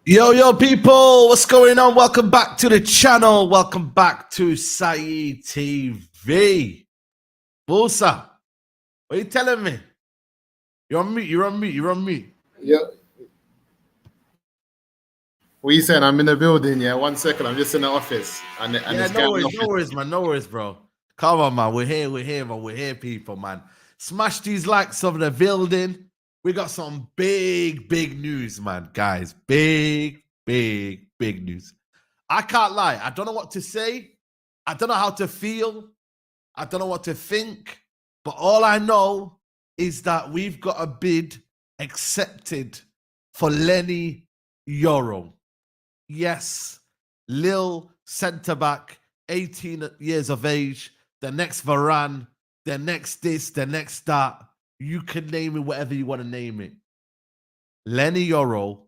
Yo, people, what's going on? Welcome back to the channel. Welcome back to Saeed TV. Musa, what are you telling me? You're on mute. Yeah. What are you saying? I'm in the building, yeah. 1 second, I'm just in the office. No worries, man. No worries, bro. Come on, man. We're here, man. We're here, people, man. Smash these likes of the building. We got some big news, man, guys. Big news. I can't lie. I don't know what to say. I don't know how to feel. I don't know what to think. But all I know is that we've got a bid accepted for Leny Yoro. Yes, Lille centre-back, 18 years of age, the next Varane, the next this, the next that. You can name it whatever you want to name it. Leny Yoro,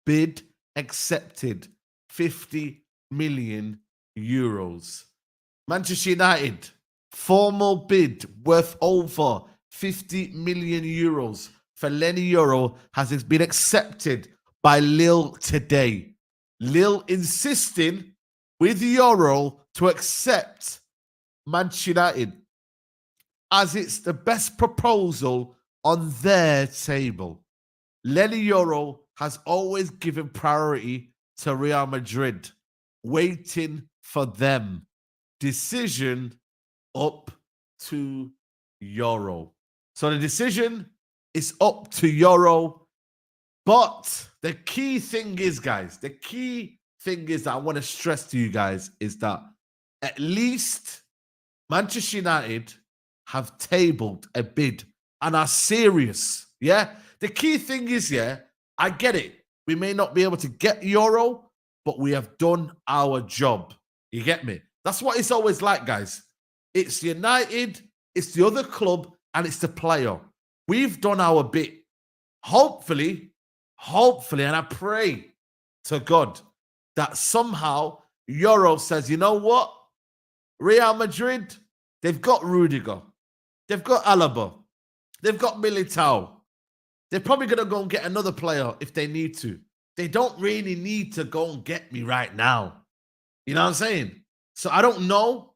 bid accepted, 50 million euros. Manchester United, formal bid worth over 50 million euros for Leny Yoro has been accepted by Lille today. Lille insisting with Yoro to accept Manchester United, as it's the best proposal on their table. Leny Yoro has always given priority to Real Madrid, waiting for them. Decision up to Yoro. So the decision is up to Yoro. But the key thing is, guys, that I want to stress to you guys is that at least Manchester United have tabled a bid and are serious. Yeah. The key thing is, I get it. We may not be able to get Yoro, but we have done our job. You get me? That's what it's always like, guys. It's United, it's the other club, and it's the player. We've done our bit. Hopefully, and I pray to God that somehow Yoro says, you know what? Real Madrid, they've got Rudiger. They've got Alaba. They've got Militao. They're probably going to go and get another player if they need to. They don't really need to go and get me right now. You know what I'm saying? So I don't know.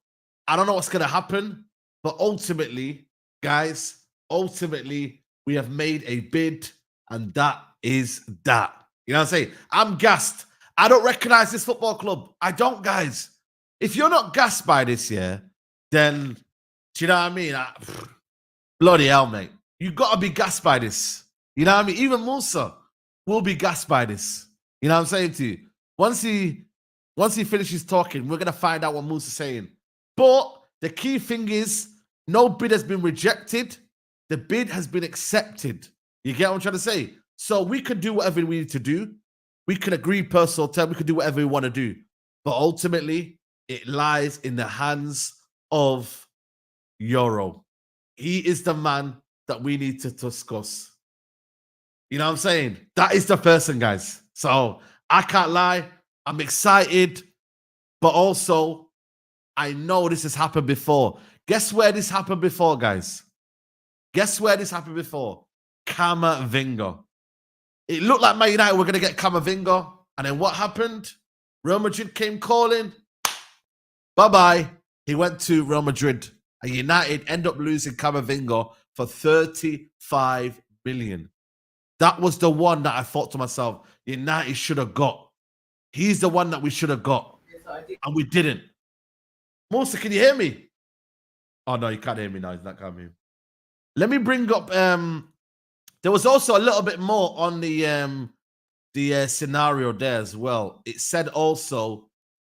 I don't know what's going to happen. But ultimately, guys, we have made a bid, and that is that. You know what I'm saying? I'm gassed. I don't recognize this football club. I don't, guys. If you're not gassed by this, then... Do you know what I mean? Bloody hell, mate. You got to be gassed by this. You know what I mean? Even Musa will be gassed by this. You know what I'm saying to you? Once he finishes talking, we're going to find out what Musa's saying. But the key thing is, no bid has been rejected. The bid has been accepted. You get what I'm trying to say? So we could do whatever we need to do. We can agree personal terms. We could do whatever we want to do. But ultimately, it lies in the hands of Yoro. He is the man that we need to discuss. You know what I'm saying? That is the person, guys. So I can't lie. I'm excited, but also I know this has happened before. Guess where this happened before, guys? Guess where this happened before? Camavinga. It looked like Man United were going to get Camavinga, and then what happened? Real Madrid came calling. Bye-bye. He went to Real Madrid. And United end up losing Camavinga for 35 million. That was the one that I thought to myself, United should have got. He's the one that we should have got. Yes, and we didn't. Musa, can you hear me? Oh, no, you can't hear me now. He's not coming. Let me bring up... there was also a little bit more on the scenario there as well. It said also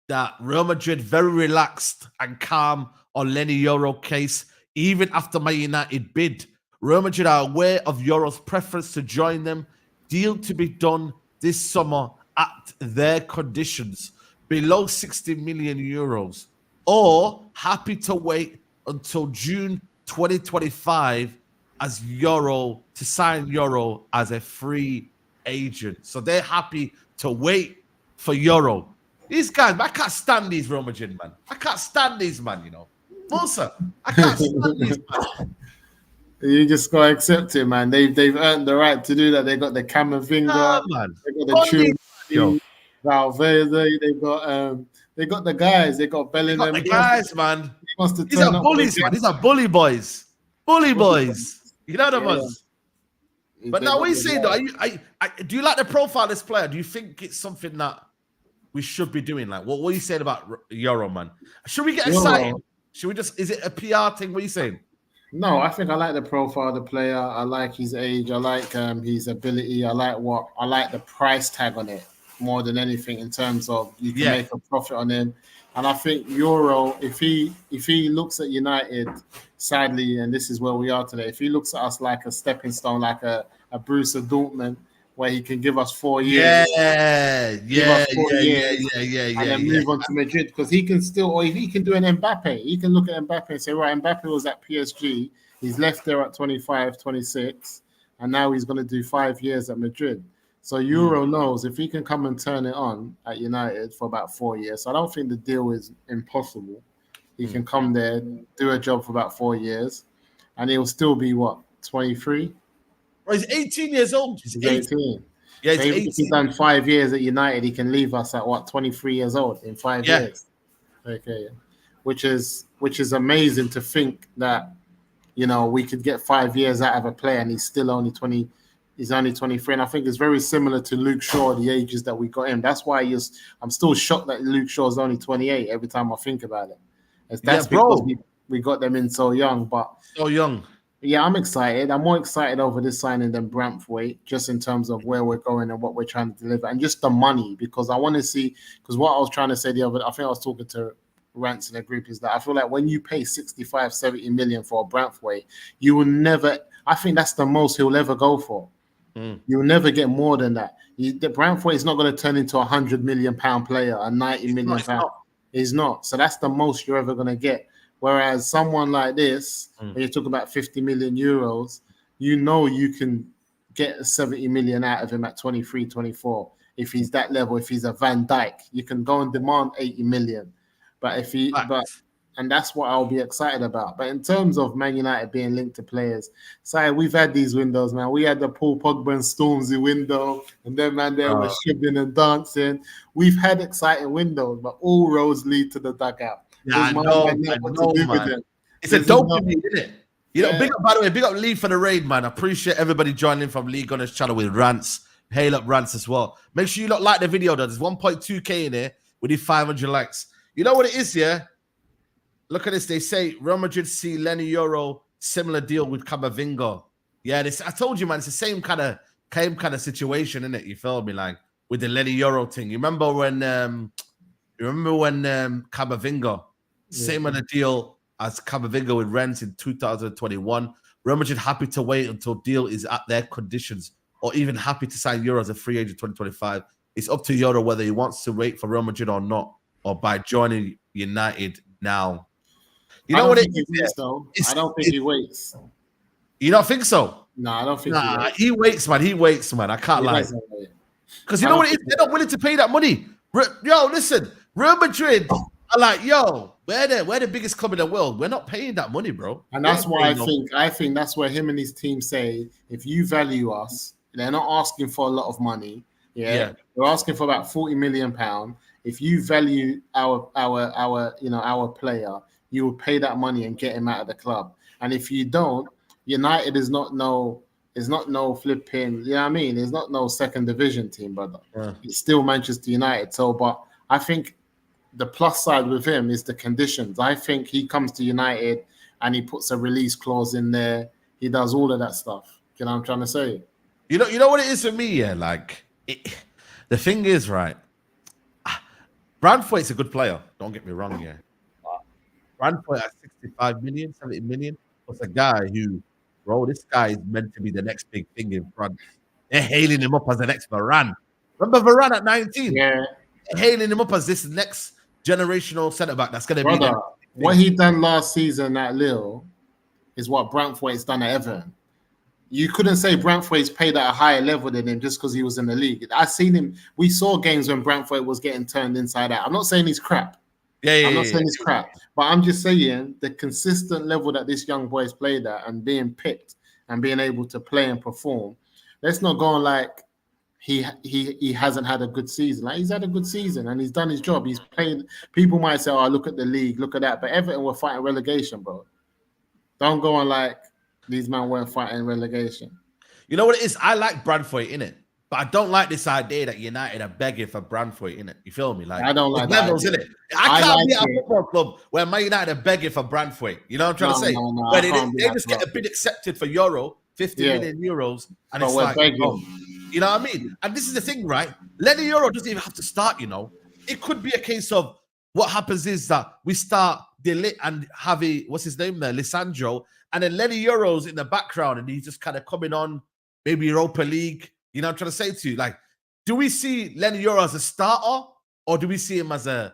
that Real Madrid very relaxed and calm on Leny Yoro case, even after Man United bid. Real Madrid are aware of Yoro's preference to join them. Deal to be done this summer at their conditions, below 60 million euros, or happy to wait until June 2025 as Yoro to sign Yoro as a free agent. So they're happy to wait for Yoro. These guys, I can't stand these Real Madrid, man. I can't stand these, man, you know. Musa, I can't stand these, man. You just gotta accept it, man. They've earned the right to do that. They got the Camavinga, man. they got the tune. Yo. Valverde, they got the guys, they got They got Bellingham. the guys, man. He wants to These turn are up bullies, man. These are bully boys. Bully boys. You know the ones. But now, what are you saying, though? Do you like the profile of this player? Do you think it's something that we should be doing? Like, what are you saying about Yoro, man? Should we get excited? Should we just, is it a PR thing? What are you saying? No, I think I like the profile of the player. I like his age. I like his ability. I like the price tag on it more than anything in terms of you can make a profit on him. And I think Yoro, if he looks at United, sadly, and this is where we are today, if he looks at us like a stepping stone, like a Bruce of Dortmund, where he can give us 4 years, and then move on to Madrid, because he can still, or if he can do an Mbappe, he can look at Mbappe and say, right, Mbappe was at PSG, he's left there at 25, 26, and now he's going to do 5 years at Madrid. So Euro knows if he can come and turn it on at United for about 4 years. So I don't think the deal is impossible. He can come there, do a job for about 4 years, and he'll still be what, 23? Well, he's 18 years old. He's 18. Yeah, so if he's done 5 years at United, he can leave us at what, 23 years old in 5 years. Okay, which is amazing to think that, you know, we could get 5 years out of a player and he's still only 20. He's only 23, and I think it's very similar to Luke Shaw, the ages that we got him. That's why I'm still shocked that Luke Shaw is only 28 every time I think about it. That's because we got them in so young. But so young. Yeah, I'm excited. I'm more excited over this signing than Branwaithe, just in terms of where we're going and what we're trying to deliver, and just the money, because I want to see. Because what I was trying to say the other, I think I was talking to Rants in the group, is that I feel like when you pay 65, 70 million for a Branwaithe, you will never. I think that's the most he'll ever go for. You'll never get more than that. The Branwaithe is not going to turn into £100 million player, a £90 million. He's not. So that's the most you're ever going to get. Whereas someone like this, when you talk about 50 million euros, you know you can get 70 million out of him at 23, 24. If he's that level, if he's a Van Dijk, you can go and demand 80 million. But if he, and that's what I'll be excited about. But in terms of Man United being linked to players, we've had these windows, man. We had the Paul Pogba and Stormzy window, and then, man, there was shipping and dancing. We've had exciting windows, but all roads lead to the dugout. Yeah, I know, man. It's a dopamine, isn't it? You know, big up, by the way, big up Lee for the raid, man. I appreciate everybody joining from Lee Gunner's channel with rants. Hail up rants as well. Make sure you like the video, though. There's 1.2K in there. We need 500 likes. You know what it is, yeah? Look at this. They say Real Madrid see Leny Yoro, similar deal with Camavinga. Yeah, I told you, man, it's the same kind of situation, isn't it? You feel me? Like with the Leny Yoro thing. You remember when Camavinga, same on the deal as Camavinga with Rennes in 2021. Real Madrid happy to wait until deal is at their conditions, or even happy to sign Euro as a free agent 2025. It's up to Yoro whether he wants to wait for Real Madrid or not, or by joining United now. You know what it is, though? I don't think he waits. You don't think so? No, I don't think he waits, man. He waits, man. I can't lie. Because you know what it is? They're not willing to pay that money. Yo, listen, Real Madrid are like, yo, we're the biggest club in the world. We're not paying that money, bro. And that's why I think that's where him and his team say, if you value us, they're not asking for a lot of money. Yeah. They're asking for about £40 million. If you value our player, you will pay that money and get him out of the club. And if you don't, United is not no flipping, you know what I mean? It's not no second division team, brother. Yeah. It's still Manchester United. So, but I think the plus side with him is the conditions. I think he comes to United and he puts a release clause in there. He does all of that stuff. You know what I'm trying to say? You know what it is for me, yeah? Like, the thing is, right, Branwaith's a good player. Don't get me wrong, yeah. Branwaithe at 65 million, 70 million. Was a guy who, bro, this guy is meant to be the next big thing in France. They're hailing him up as the next Varane. Remember Varane at 19? Yeah. They're hailing him up as this next generational centre-back that's going to be there. What he done last season at Lille is what Branwaith's done at Everton. You couldn't say Branwaith's played at a higher level than him just because he was in the league. I seen him. We saw games when Branwaithe was getting turned inside out. I'm not saying he's crap. I'm not saying he's crap, but I'm just saying the consistent level that this young boy's played at and being picked and being able to play and perform. Let's not go on like he hasn't had a good season. Like, he's had a good season and he's done his job. He's playing. People might say, "Oh, look at the league, look at that," but Everton were fighting relegation, bro. Don't go on like these men weren't fighting relegation. You know what it is? I like Branwaithe in it, but I don't like this idea that United are begging for Branwaithe in it. You feel me? Like, I don't like levels that in it. I can't like be at a football club where Man United are begging for Branwaithe. You know what I'm trying to say? No, where they just get a bid accepted for Euro, 50 million euros, and but it's we're like, begging. oh, you know what I mean? And this is the thing, right? Leny Yoro doesn't even have to start, you know. It could be a case of what happens is that we start Lille and Javi, what's his name there, Lisandro, and then Leny Yoro's in the background and he's just kind of coming on, maybe Europa League. You know what I'm trying to say to you? Like, do we see Leny Yoro as a starter or do we see him as a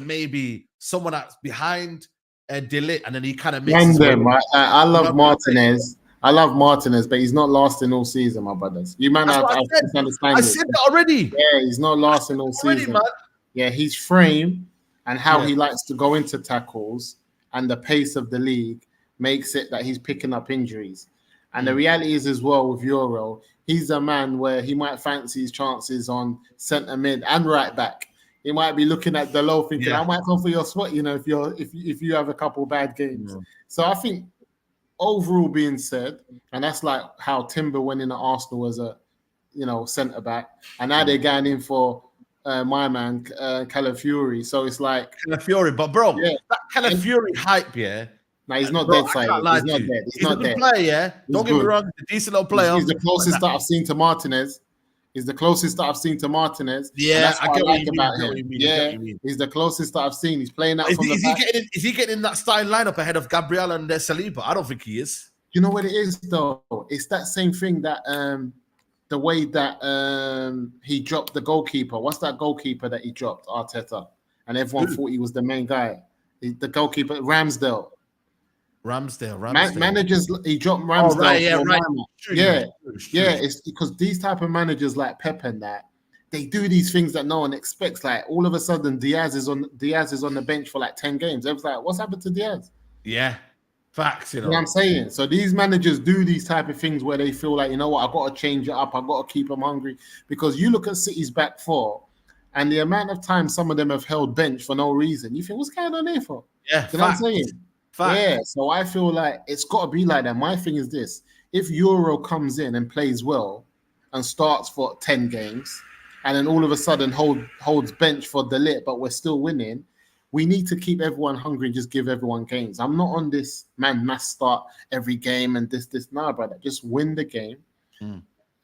maybe someone that's behind Lille and then he kind of makes his way? I love Martinez. I love Martinez, but he's not lasting all season, my brothers. You might not understand. I said that already. Yeah, he's not lasting all season. Man. Yeah, his frame and how he likes to go into tackles and the pace of the league makes it that he's picking up injuries. And the reality is as well with Yoro, he's a man where he might fancy his chances on centre mid and right back. He might be looking at the low thinking, I might come for your spot, you know, if you have a couple bad games. So I think overall being said, and that's like how Timber went in at Arsenal as a, you know, centre back, and now they're going in for my man Calafiori. So it's like Calafiori, but bro, that Calafiori hype, no, he's not dead, Saeed. He's not dead. He's not dead. Player, Don't get me wrong, he's a decent little player. He's the closest that I've seen to Martinez. He's the closest that I've seen to Martinez. Yeah, I get what about him. Yeah, he's the closest that I've seen. He's playing out from the back. Is he getting in that starting lineup ahead of Gabriel and Saliba? I don't think he is. You know what it is though? It's that same thing that the way that he dropped the goalkeeper. What's that goalkeeper that he dropped? Arteta, and everyone thought he was the main guy. The goalkeeper, Ramsdale. Managers, he dropped Ramsdale. Oh, right, yeah. It's because these type of managers like Pep and that, they do these things that no one expects. Like all of a sudden, Diaz is on the bench for like 10 games. Everyone's like, what's happened to Diaz? Yeah, facts. You know what I'm saying? So these managers do these type of things where they feel like, you know what, I got to change it up. I got to keep them hungry, because you look at City's back four, and the amount of time some of them have held bench for no reason. You think, what's going on here for? Yeah, you know what I'm saying? Yeah, so I feel like it's got to be like that. My thing is this: if Euro comes in and plays well and starts for 10 games, and then all of a sudden holds bench for the lit, but we're still winning, we need to keep everyone hungry and just give everyone games. I'm not on this mass start every game and this. Nah, brother, just win the game.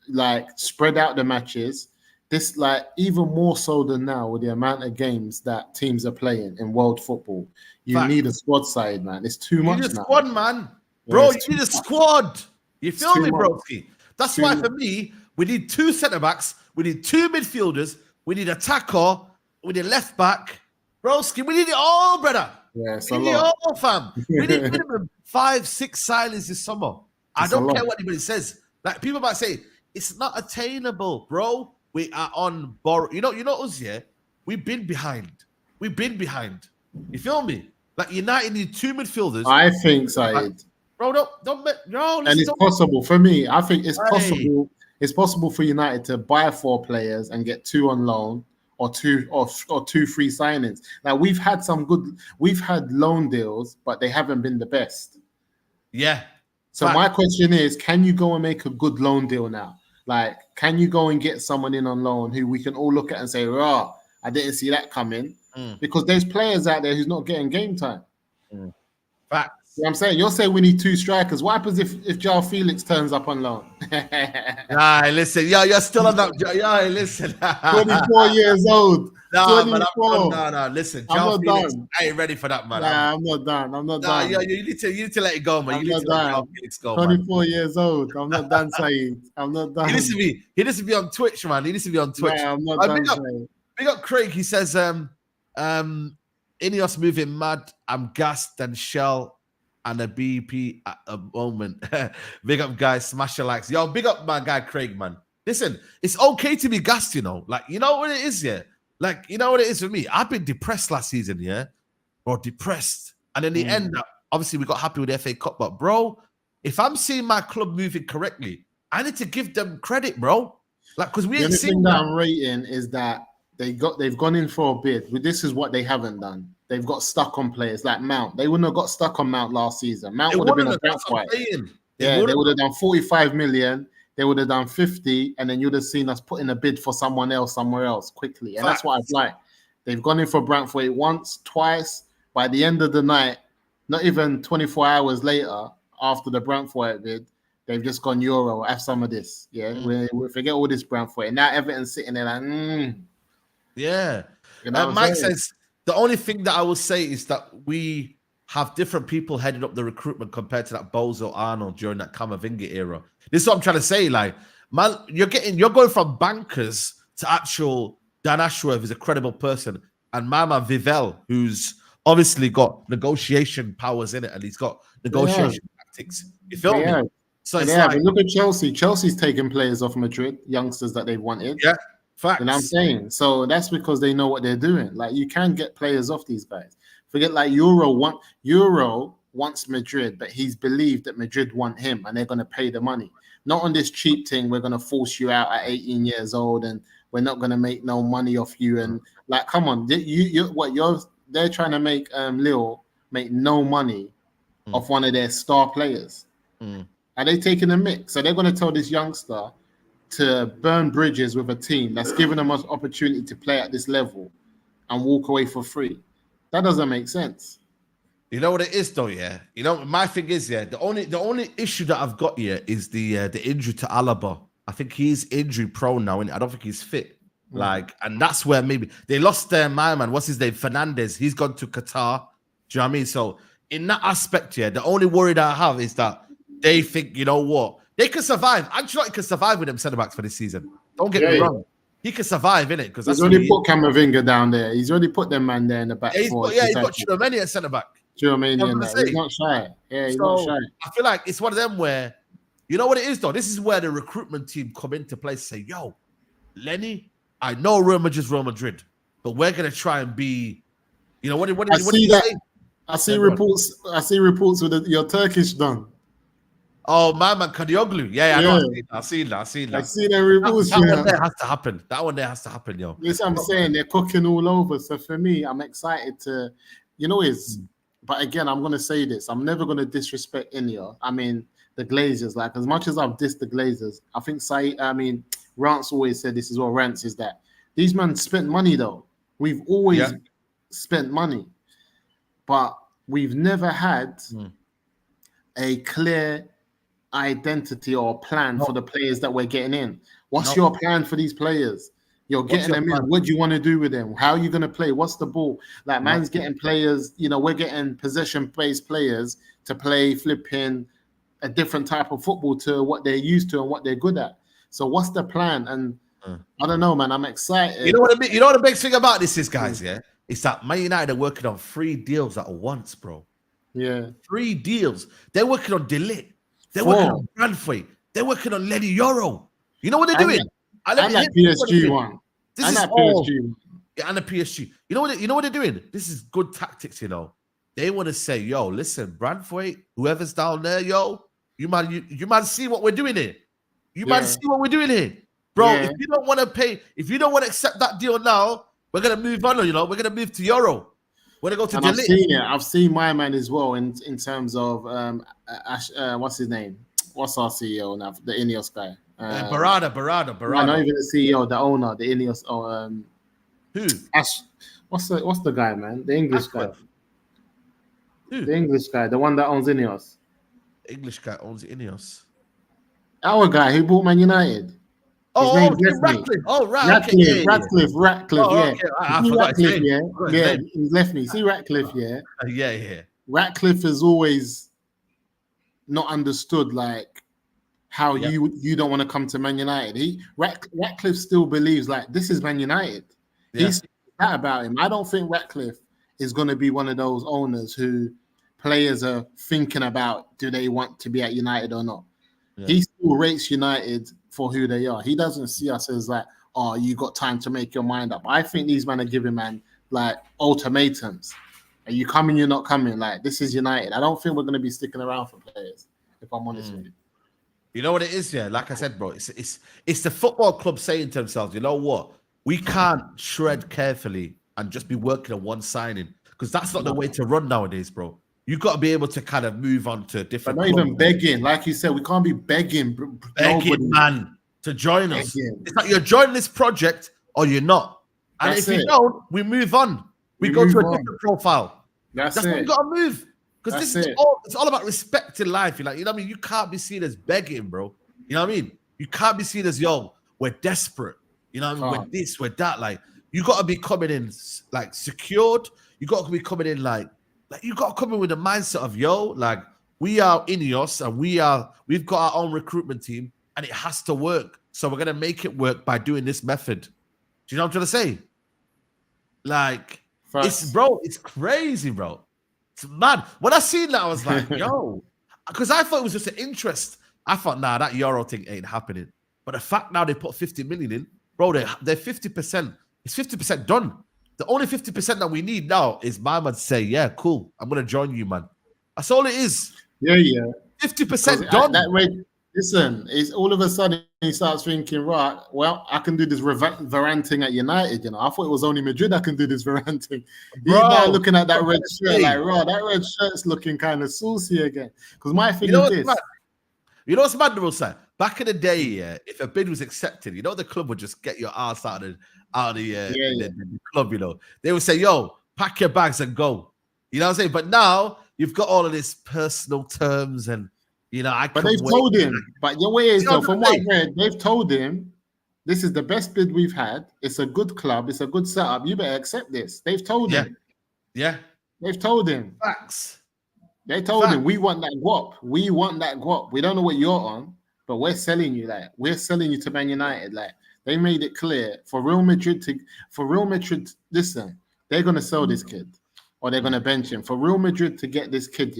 Like spread out the matches. This, like, even more so than now with the amount of games that teams are playing in world football, you need a squad side, man. It's too much now. You need a squad, man. Bro, you need a squad. You feel me, broski? That's why, for me, we need 2 centre-backs, we need 2 midfielders, we need a tackle, we need a left-back. Broski, we need it all, brother. Yeah, we need it all, fam. We need minimum 5-6 signings this summer. I don't care what anybody says. Like, people might say, it's not attainable, bro. We are on borrow. You know us, yeah? We've been behind. You feel me? Like, United need 2 midfielders. I think, Saeed. Like, bro, no. And it's possible for me. I think it's possible. It's possible for United to buy 4 players and get 2 on loan, or 2 free signings. Now we've had loan deals, but they haven't been the best. Yeah. So my question is, can you go and make a good loan deal now? Like, can you go and get someone in on loan who we can all look at and say, "Rah, I didn't see that coming," because there's players out there who's not getting game time. Facts. You know what I'm saying? You're saying we need 2 strikers. What happens if Joao Felix turns up on loan? Listen, you're still on that. Listen. 24 years old. No, listen. I'm not done. I ain't ready for that, man. I'm not done. I'm not done. You need to let it go, man. I'm not done. 24 years old. I'm not done, Saeed. I'm not done. He needs to be on Twitch, man. He needs to be on Twitch. Yeah, I'm not done. Big up Craig. He says, INEOS moving mad. I'm gassed and shell and a BP at a moment. Big up, guys. Smash your likes. Yo, big up my guy Craig, man. Listen, it's okay to be gassed, you know. Like, you know what it is, yeah? Like, you know what it is for me? I've been depressed last season, yeah? Bro, depressed. And in the end, obviously, we got happy with the FA Cup. But, bro, if I'm seeing my club moving correctly, I need to give them credit, bro. Like, because we The ain't only thing seen that that. I'm rating is that they've gone in for a bid. This is what they haven't done. They've got stuck on players like Mount. They wouldn't have got stuck on Mount last season. Mount They would have been wouldn't a have. That's what Branwaithe. I'm saying. Yeah, they would have done 45 million. They would have done 50, and then you'd have seen us put in a bid for someone else somewhere else quickly. And that's what I'd like. They've gone in for Branwaithe once, twice. By the end of the night, not even 24 hours later, after the Branwaithe bid, they've just gone Yoro. Have some of this. Yeah, we forget all this Branwaithe. Now Everton's sitting there like, Yeah. You know what I'm Mike saying? says the only thing that I will say is that we have different people heading up the recruitment compared to that Bozo Arnold during that Camavinga era. This is what I'm trying to say. Like, man, you're going from bankers to actual Dan Ashworth is a credible person, and my man Vivel, who's obviously got negotiation powers in it, and he's got negotiation tactics. You feel me? So it's like, look at Chelsea. Chelsea's taking players off Madrid, youngsters that they've wanted. Yeah, facts. You know what I'm saying? So that's because they know what they're doing. Like, you can get players off these guys. Forget like Euro wants Madrid, but he's believed that Madrid want him and they're going to pay the money. Not on this cheap thing, we're going to force you out at 18 years old and we're not going to make no money off you. And like, come on, they're trying to make Lille make no money off one of their star players. Are they taking a mix? So they're going to tell this youngster to burn bridges with a team that's giving them an opportunity to play at this level and walk away for free. That doesn't make sense. You know what it is, though, yeah. You know, my thing is, yeah. The only issue that I've got here is the injury to Alaba. I think he's injury prone now, and I don't think he's fit. Like, and that's where maybe they lost their man. What's his name? Fernandez. He's gone to Qatar. Do you know what I mean? So in that aspect, yeah, the only worry that I have is that they think, you know what, they can survive. Ancelotti can survive with them centre backs for this season. Don't get me wrong. He can survive, innit? Because he's already put Camavinga down there. He's already put them man there in the back. He's got Chouameni at centre back. Chouameni in there. He's not shy. Yeah, he's not shy. I feel like it's one of them where, you know what it is though? This is where the recruitment team come into place and say, yo, Leny, I know Real Madrid's Real Madrid, but we're going to try and be, you know, what do you say? I see reports with your Turkish done. Oh, my man, Kadioglu. Yeah. I've seen that. I see the reports. That one there has to happen. That one there has to happen, yo. Yes, I'm saying they're cooking all over. So for me, I'm excited to, but again, I'm going to say this. I'm never going to disrespect INEOS. I mean, the Glazers, like, as much as I've dissed the Glazers, I think Rance always said this as well. Rance is that these men spent money, though. We've always spent money, but we've never had a clear identity or plan for the players that we're getting in. What's your plan for these players? You're getting them in. What do you want to do with them? How are you going to play? What's the ball? Like, man's getting players, we're getting possession-based players to play flipping a different type of football to what they're used to and what they're good at. So what's the plan? And I don't know, man. I'm excited. You know what the big thing about this is, guys, yeah? It's that Man United are working on 3 deals at once, bro. Yeah. 3 deals. They're working on Lille. They're working on Branwaithe. They're working on Leny Yoro. You know what they're doing? And that PSG one. This is all. Yeah, and the PSG. You know what they're doing? This is good tactics, you know. They want to say, yo, listen, Branwaithe, whoever's down there, yo, you might see what we're doing here. You might see what we're doing here. Bro, if you don't want to pay, if you don't want to accept that deal now, we're going to move on, we're going to move to Yoro. We're going to go to Lille. I've seen my man as well in terms of, what's his name? What's our CEO now? The INEOS guy. Barada. Not even the CEO, the owner, the INEOS. Who? What's the guy, man? The English guy. Who? The English guy, the one that owns INEOS. The English guy owns INEOS. Our guy who bought Man United. Ratcliffe. Oh, right. Ratcliffe. Okay. I forgot his name. Yeah, he's left me. See Ratcliffe, yeah? Yeah. Ratcliffe has always not understood, like, how you don't want to come to Man United. Ratcliffe still believes, like, this is Man United. Yeah. He's that about him. I don't think Ratcliffe is going to be one of those owners who players are thinking about, do they want to be at United or not? Yeah. He still rates United for who they are. He doesn't see us as like, oh, you got time to make your mind up. I think these men are giving like ultimatums. Are you coming? You're not coming. Like, this is United. I don't think we're going to be sticking around for players, if I'm honest with you. You know what it is, yeah? Like I said, bro, it's the football club saying to themselves, you know what? We can't shred carefully and just be working on one signing because that's not the way to run nowadays, bro. You got to be able to kind of move on to But different not even begging. Like you said, we can't be begging nobody. man, to join us. It's like you're joining this project or you're not. And That's if you don't, we move on. We go to a different profile. That's what you got to move. Because this is it's all about respecting life. You're like, you know what I mean? You can't be seen as begging, bro. You know what I mean? You can't be seen as, yo, we're desperate. You know what I mean? We're this, we're that. Like, you got to be coming in, like, secured. You got to be coming in, like you got to come in with the mindset of, yo, like, we are INEOS and we've got our own recruitment team and it has to work. So we're going to make it work by doing this method. Do you know what I'm trying to say? Like, it's crazy, bro. It's mad. When I seen that, I was like, yo, because I thought it was just an interest. I thought, nah, that Euro thing ain't happening. But the fact now they put 50 million in, bro, they're 50%. It's 50% done. The only 50% that we need now is my man to say, yeah, cool, I'm going to join you, man. That's all it is. Yeah. 50% done. That way, listen, it's all of a sudden he starts thinking, right, well, I can do this Varane thing at United, you know. I thought it was only Madrid I can do this Varane thing. He's now looking at that red shirt like, right, that red shirt's looking kind of saucy again. Because my thing is this. You know what's mad, Russell? Back in the day, yeah, if a bid was accepted, you know, the club would just get your ass out of the club, you know. They would say, yo, pack your bags and go. You know what I'm saying? But now you've got all of this personal terms and, you know, But they've told him, but your way is, though, from what I read, they've told him, this is the best bid we've had. It's a good club. It's a good setup. You better accept this. They've told him. Yeah. They've told him. Facts. They told him, we want that guap. We want that guap. We don't know what you're on, but we're selling you that. We're selling you to Man United. Like, they made it clear for Real Madrid, listen, they're going to sell this kid or they're going to bench him. For Real Madrid to get this kid,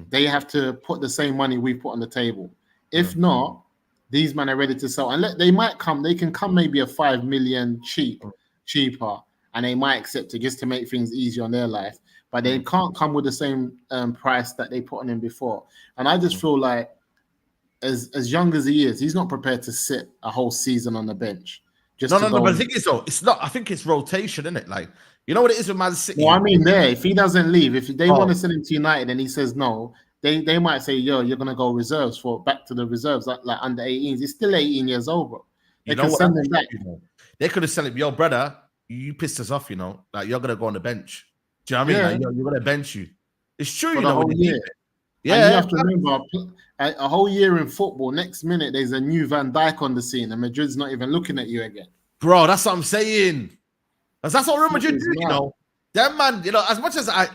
they have to put the same money we put on the table. If not, these men are ready to sell. And they might come, they can come maybe a 5 million cheaper, and they might accept it just to make things easier on their life. But they can't come with the same price that they put on him before. And I just feel like, as young as he is, he's not prepared to sit a whole season on the bench. No. But the thing is, though, it's not. I think it's rotation, isn't it? Like, you know what it is with Man City. Well, I mean, if he doesn't leave, if they want to send him to United and he says no, they might say, yo, you're gonna go reserves back to the reserves, like under 18s. He's still 18 years old, bro. They can send him back. You know? They could have sent him, yo, brother, you pissed us off, you know. Like, you're gonna go on the bench. Do you know what I mean? Like, you're gonna bench you. It's true, you know. Yeah, and you have to remember, a whole year in football, next minute there's a new Van Dijk on the scene and Madrid's not even looking at you again. Bro, that's what I'm saying. That's what Real Madrid do, you know. That man, you know, as much as I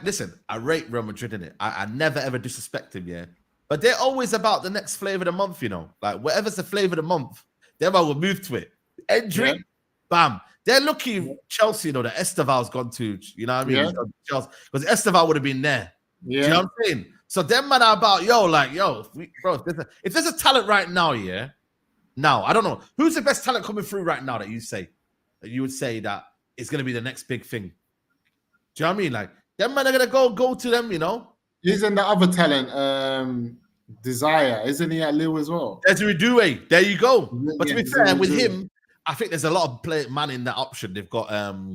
rate Real Madrid in it. I never ever disrespect him, yeah. But they're always about the next flavor of the month, you know. Like, whatever's the flavor of the month, they will move to it. Entry, bam. They're lucky Chelsea, you know, that Esteval's gone to, you know what I mean? Chelsea, because Esteval would have been there. Yeah. Do you know what I'm saying? So them man are about, if there's a talent right now, now, I don't know. Who's the best talent coming through right now that you would say that is going to be the next big thing? Do you know what I mean? Like, them man are going to go to them, you know? Isn't the other talent, Desire? Isn't he at Lille as well? There you go. But to be fair, with him, I think there's a lot of man in that option. They've got Arda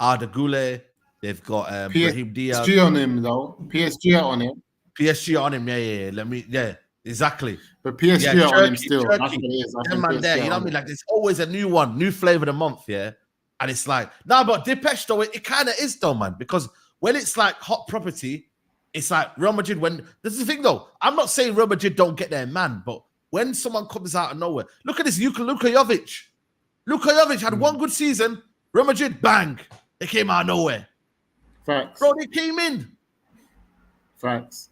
Güler. They've got Brahim Diaz. PSG on him, though. PSG on him. PSG on him, yeah. Exactly. But PSG on him still. Turkey. That's what it is. Man there, you know what I mean? Like, there's always a new one, new flavor of the month, yeah? And it's like, but Depeche, though, it kind of is, though, man. Because when it's like hot property, it's like Real Madrid, this is the thing, though. I'm not saying Real Madrid don't get their man, but when someone comes out of nowhere, look at this, Luka Jovic. Luka Jovic had one good season. Real Madrid, bang. They came out of nowhere. Facts. Bro, they came in. Facts.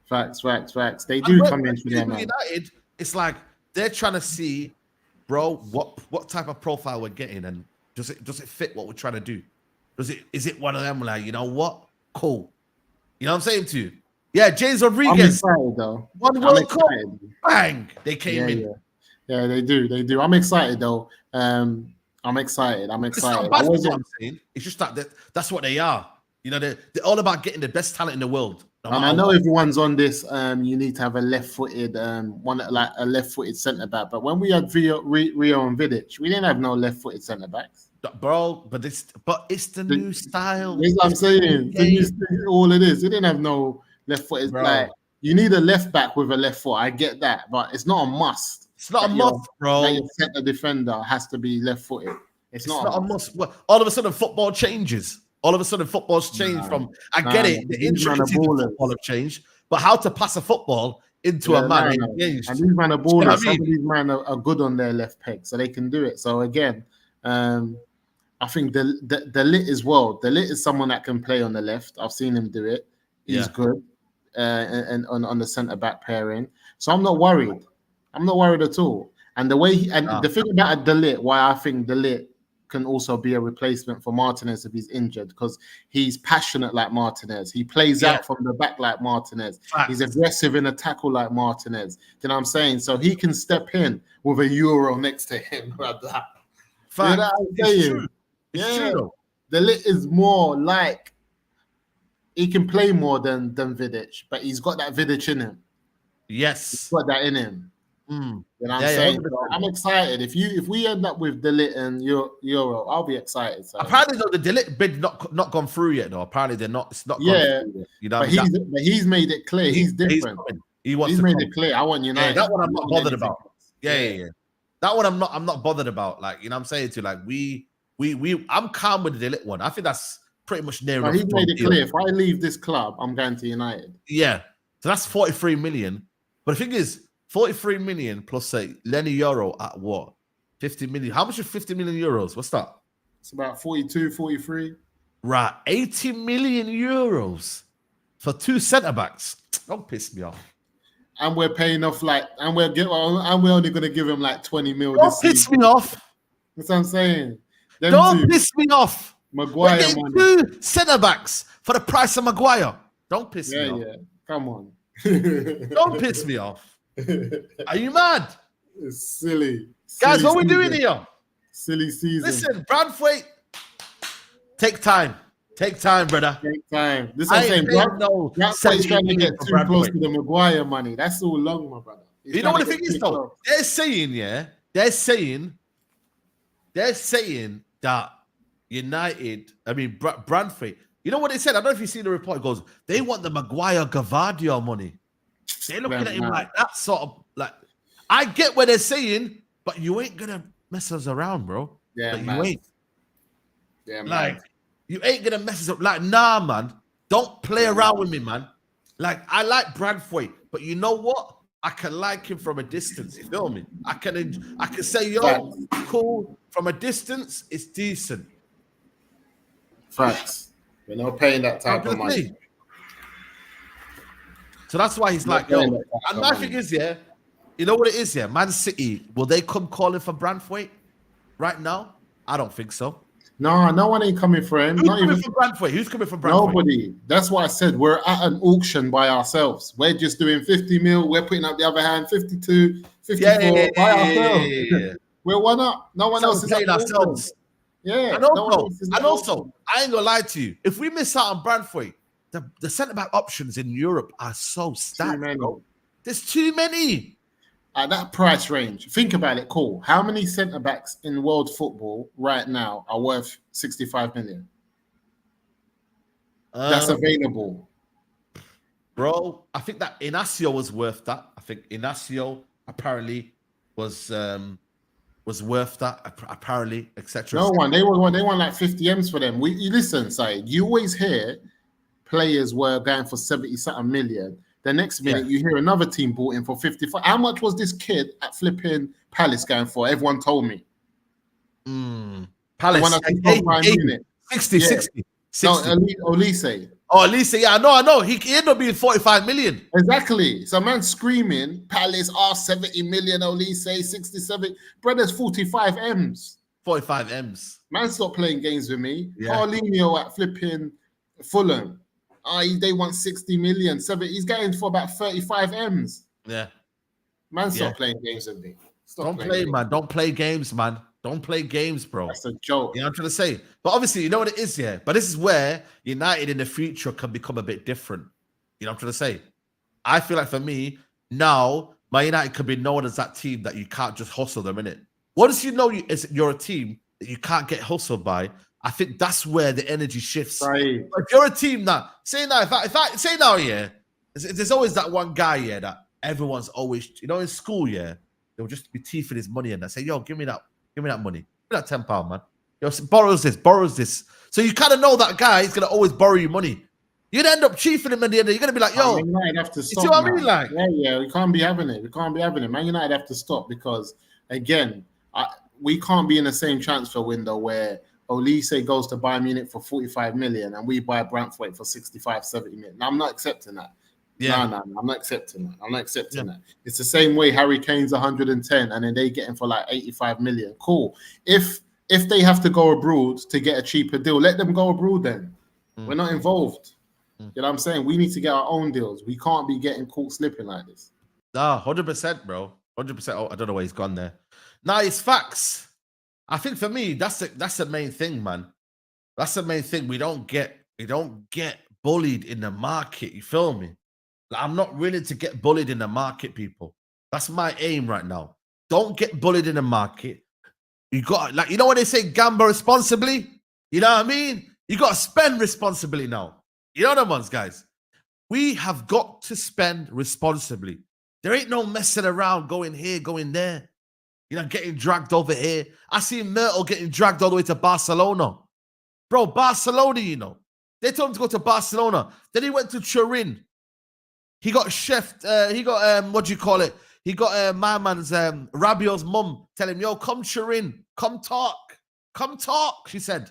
They do come in for them, man. United, it's like they're trying to see, bro, what type of profile we're getting, and does it fit what we're trying to do? Is it one of them, like, you know what? Cool. You know what I'm saying to you? Yeah, James Rodriguez. I'm excited, though. One World Cup, bang, they came in. Yeah, they do. I'm excited, though. I'm excited. It's not bad, what I'm saying. It's just that's what they are. You know, they're all about getting the best talent in the world. No And I matter know what. everyone's on this. You need to have a left-footed one, like a left-footed centre back. But when we had Rio and Vidic, we didn't have no left-footed centre backs. Bro, but it's the new style. That's what I'm It's the new saying. game, All it is. They didn't have no left-footed. Like, bro. you need a left back with a left foot. I get that, but it's not a must. It's not a must, bro. That your centre defender has to be left-footed. It's not a must. Well, all of a sudden, football changes. All of a sudden, football's changed from. I get it. The intricacies of football have changed, but how to pass a football into a man ain't changed. And these men are ballers. You know Some of these men are good on their left peg, so they can do it. So again, I think the Lit as well. The Lit is someone that can play on the left. I've seen him do it. He's good, and on the centre back pairing. So I'm not worried. I'm not worried at all. And the way the thing about the Lit, why I think the Lit can also be a replacement for Martinez if he's injured, because he's passionate like Martinez. He plays out from the back like Martinez. Facts. He's aggressive in a tackle like Martinez. You know what I'm saying? So he can step in with a Euro next to him. Like that. Facts. You know what I'm saying? It's true. The Lit is more like he can play more than Vidic, but he's got that Vidic in him. Yes, he's got that in him. You know what I'm saying? So I'm excited. If we end up with the Lit and Yoro, I'll be excited. So. Apparently, though, the Lit bid not gone through yet. Though apparently they're not. It's not. Gone through yet, you know. But he's made it clear. He's different. He's made it clear. I want United. Yeah, that one I'm not bothered about. Yeah. That one I'm not bothered about. Like, you know what I'm saying to you, like I'm calm with the Lit one. I think that's pretty much near. He's made it clear. If I leave this club, I'm going to United. Yeah. So that's 43 million. But the thing is, 43 million plus say Leny Yoro at what? 50 million. How much is 50 million euros? What's that? It's about 42, 43. Right. 80 million euros for two centre backs. Don't piss me off. And we're paying off and we're only going to give him like 20 mil. Don't piss me off. That's what I'm saying. Don't piss me off. Maguire money. Two centre backs for the price of Maguire. Don't piss me off. Yeah. Come on. Don't piss me off. Are you mad? It's silly. Guys, what are we doing here? Silly season. Listen, Branwaithe, take time. Take time, brother. Take time. This is what I'm saying. Branwaithe trying to get too close to the Maguire money. That's all long, my brother. You know what the thing is, though? They're saying that United, Branwaithe, you know what they said? I don't know if you see the report. It goes, they want the Maguire Gavadio money. They're looking at him like that sort of, like, I get what they're saying, but you ain't gonna mess us around, bro. Yeah, like, man. You ain't. Yeah, like, man. You ain't gonna mess us up. Like, nah, man. Don't play around with me, man. Like, I like Branwaithe, but you know what? I can like him from a distance. You feel me? I can say, yo, cool. From a distance, it's decent. Facts. We're not paying that type of money. So that's why he's like, yo. And my thing is, you know what it is, Man City, will they come calling for Branwaithe right now? I don't think so. No one ain't coming for him. Who's coming for Branwaithe? Who's coming for Branwaithe? Nobody. That's why I said we're at an auction by ourselves. We're just doing 50 mil. We're putting up the other hand, 52, 54 by ourselves. We're one up. No one else is paying ourselves. Yeah. And also, I ain't gonna lie to you. If we miss out on Branwaithe, the centre-back options in Europe are so stacked, bro. There's too many. At that price range, think about it, cool. How many centre-backs in world football right now are worth 65 million? That's available. Bro, I think that Inacio was worth that. I think Inacio apparently was worth that, apparently, etc. No one. They want like 50 M's for them. You listen, Saeed, you always hear players were going for 70-something million. The next minute, you hear another team bought in for 55. How much was this kid at flipping Palace going for? Everyone told me. Palace, 60. No, Olise. Oh, Olise, yeah, I know. He ended up being 45 million. Exactly. So man screaming, Palace are 70 million, Olise, 67. Brother's 45 M's. 45 M's. Man, stop playing games with me. Carlinho at flipping Fulham. They want 60 million. He's going for about 35 M's. Yeah. Man, stop playing games with me. Don't play, man. Don't play games, man. Don't play games, bro. That's a joke. You know what I'm trying to say? But obviously, you know what it is, But this is where United in the future can become a bit different. You know what I'm trying to say? I feel like for me, now, Man United could be known as that team that you can't just hustle them, innit? Once you know you're a team that you can't get hustled by, I think that's where the energy shifts. Right. If you're a team that, say now, if I say now, yeah, there's always that one guy, yeah, that everyone's always, you know, in school, yeah, they'll just be teething his money and I say, yo, give me that money. Give me that £10, man. Yo, borrows this. So you kind of know that guy is gonna always borrow you money. You'd end up chiefing him at the end. You're gonna be like, yo, Man United have to you stop. see what now. I mean? Like, yeah, we can't be having it. Man United have to stop because again, we can't be in the same transfer window where Olise goes to Bayern Munich for 45 million and we buy Branwaithe for 65, 70 million. Now, I'm not accepting that. yeah, No, I'm not accepting that. It's the same way Harry Kane's 110 and then they get him for like 85 million. Cool. If they have to go abroad to get a cheaper deal, let them go abroad then. We're not involved. You know what I'm saying? We need to get our own deals. We can't be getting caught slipping like this. Nah, 100%, bro. 100%. Oh, I don't know why he's gone there. Nah, it's facts. I think for me, that's the main thing, man. That's the main thing. We don't get bullied in the market. You feel me? Like, I'm not willing to get bullied in the market, people. That's my aim right now. Don't get bullied in the market. You got, like, you know when they say gamble responsibly? You know what I mean? You got to spend responsibly now. You know them ones, guys. We have got to spend responsibly. There ain't no messing around, going here, going there. You know, getting dragged over here. I see Myrtle getting dragged all the way to Barcelona. Bro, Barcelona, you know. They told him to go to Barcelona. Then he went to Turin. He got chefed. He got, what do you call it? He got my man's, Rabiot's mum telling him, yo, come Turin. Come talk. Come talk, she said.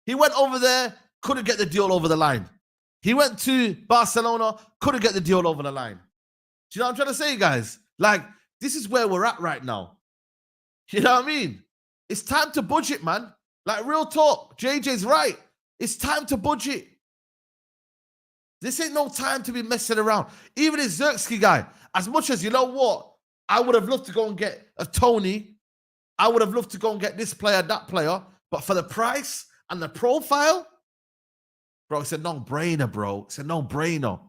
He went over there, couldn't get the deal over the line. He went to Barcelona, couldn't get the deal over the line. Do you know what I'm trying to say, guys? Like, this is where we're at right now. You know what I mean? It's time to budget, man. Like, real talk. JJ's right. It's time to budget. This ain't no time to be messing around. Even this Xerxes guy, as much as, you know what, I would have loved to go and get a Tony. I would have loved to go and get this player, that player. But for the price and the profile, bro, it's a no-brainer, bro. It's a no-brainer.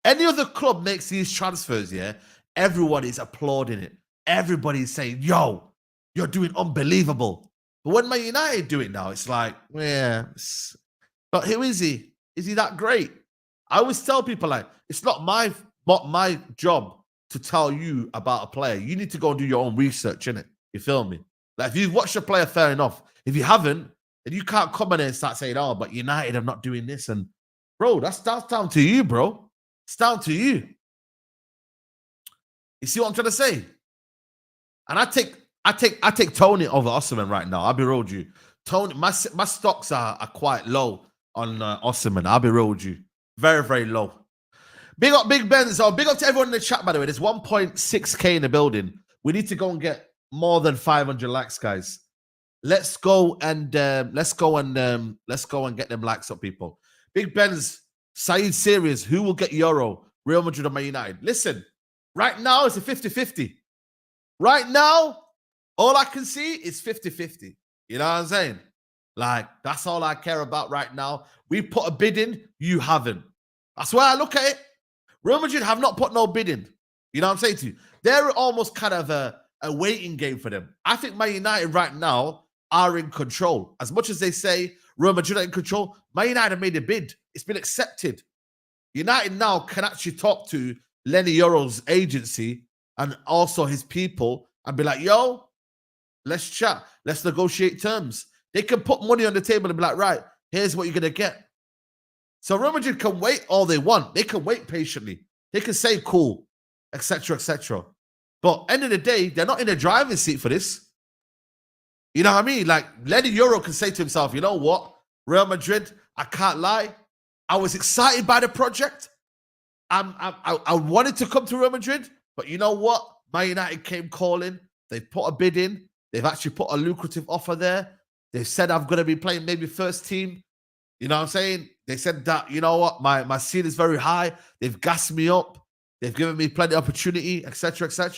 Any other club makes these transfers, yeah, everyone is applauding it. Everybody's saying, yo, you're doing unbelievable. But when Man United do it now, it's like, yeah. But who is he? Is he that great? I always tell people, like, it's not my job to tell you about a player. You need to go and do your own research, innit? You feel me? Like, if you've watched a player, fair enough. If you haven't, then you can't come in and start saying, oh, but United are not doing this. And, bro, that's down to you, bro. It's down to you. You see what I'm trying to say? And I take Tony over Osimhen right now. I'll be real with you. Tony, my stocks are quite low on Osimhen. I'll be real with you. Very, very low. Big up Big Benz. Oh, big up to everyone in the chat, by the way. There's 1.6K in the building. We need to go and get more than 500 likes, guys. Let's go and get them likes up, people. Big Benz, Saeed serious. Who will get Yoro? Real Madrid or Man United? Listen, right now it's a 50-50. Right now, all I can see is 50-50. You know what I'm saying? Like, that's all I care about right now. We put a bid in, you haven't. That's why I look at it. Real Madrid have not put no bid in. You know what I'm saying to you? They're almost kind of a waiting game for them. I think Man United right now are in control. As much as they say Real Madrid are in control, Man United have made a bid. It's been accepted. United now can actually talk to Leny Yoro's agency and also his people and be like, yo, let's chat. Let's negotiate terms. They can put money on the table and be like, right, here's what you're going to get. So Real Madrid can wait all they want. They can wait patiently. They can say, cool, etc., etc. But end of the day, they're not in the driving seat for this. You know what I mean? Like, Leny Yoro can say to himself, you know what? Real Madrid, I can't lie. I was excited by the project. I wanted to come to Real Madrid, but you know what? Man United came calling. They put a bid in. They've actually put a lucrative offer there. They've said I'm going to be playing maybe first team. You know what I'm saying? They said that, you know what? My ceiling is very high. They've gassed me up. They've given me plenty of opportunity, etc., etc.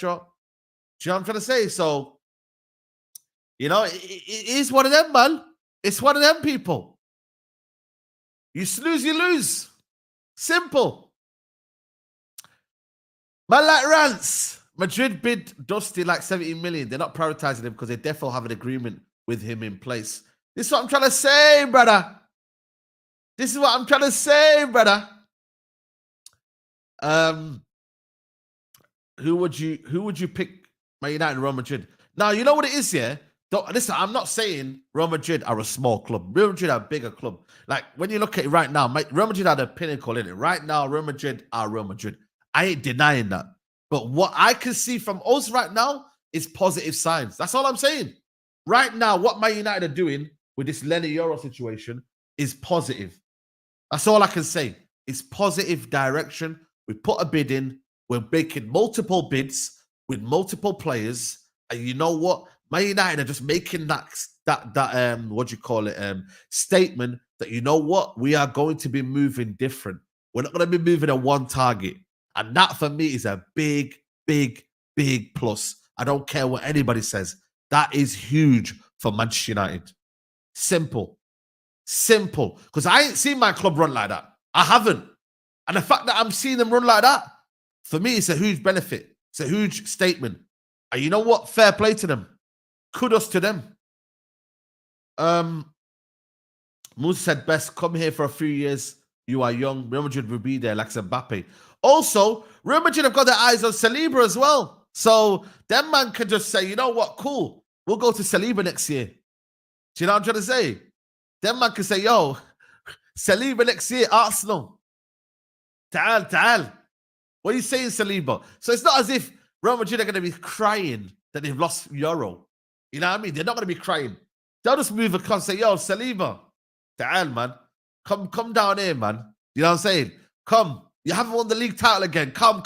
Do you know what I'm trying to say? So, you know, it is one of them, man. It's one of them, people. You snooze, you lose. Simple. Man, like Rance, Madrid bid Dusty like 70 million. They're not prioritizing him because they definitely have an agreement with him in place. This is what I'm trying to say, brother. This is what I'm trying to say, brother. Who would you pick? Man United and Real Madrid. Now, you know what it is, yeah? Listen, I'm not saying Real Madrid are a small club. Real Madrid are a bigger club. Like, when you look at it right now, Real Madrid are the pinnacle in it. Right now, Real Madrid are Real Madrid. I ain't denying that. But what I can see from us right now is positive signs. That's all I'm saying. Right now, what Man United are doing with this Leny Yoro situation is positive. That's all I can say. It's positive direction. We put a bid in. We're making multiple bids with multiple players. And you know what? Man United are just making that what do you call it, statement that, you know what? We are going to be moving different. We're not going to be moving a one target. And that for me is a big, big, big plus. I don't care what anybody says. That is huge for Manchester United. Simple. Simple. Because I ain't seen my club run like that. I haven't. And the fact that I'm seeing them run like that, for me, it's a huge benefit. It's a huge statement. And you know what? Fair play to them. Kudos to them. Musa said best, come here for a few years. You are young. Real Madrid will be there like Mbappe. Also, Real Madrid have got their eyes on Saliba as well. So them man can just say, you know what? Cool. We'll go to Saliba next year. Do you know what I'm trying to say? Them man can say, yo, Saliba next year, Arsenal. Ta'al. What are you saying, Saliba? So it's not as if Real Madrid are going to be crying that they've lost Euro. You know what I mean? They're not going to be crying. They'll just move across and say, yo, Saliba, Ta'al, man. Come down here, man. You know what I'm saying? Come. You haven't won the league title again. Come.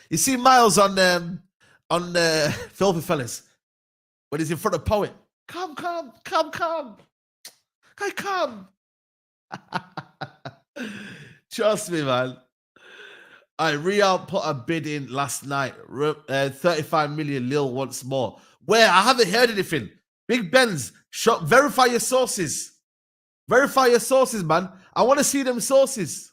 You see Miles on Filthy Fellas when he's in front of Poet. Come. Hey, come. Trust me, man. Real put a bid in last night. 35 million Lille once more. Where? I haven't heard anything. Big Benz, verify your sources. Verify your sources, man. I want to see them sources.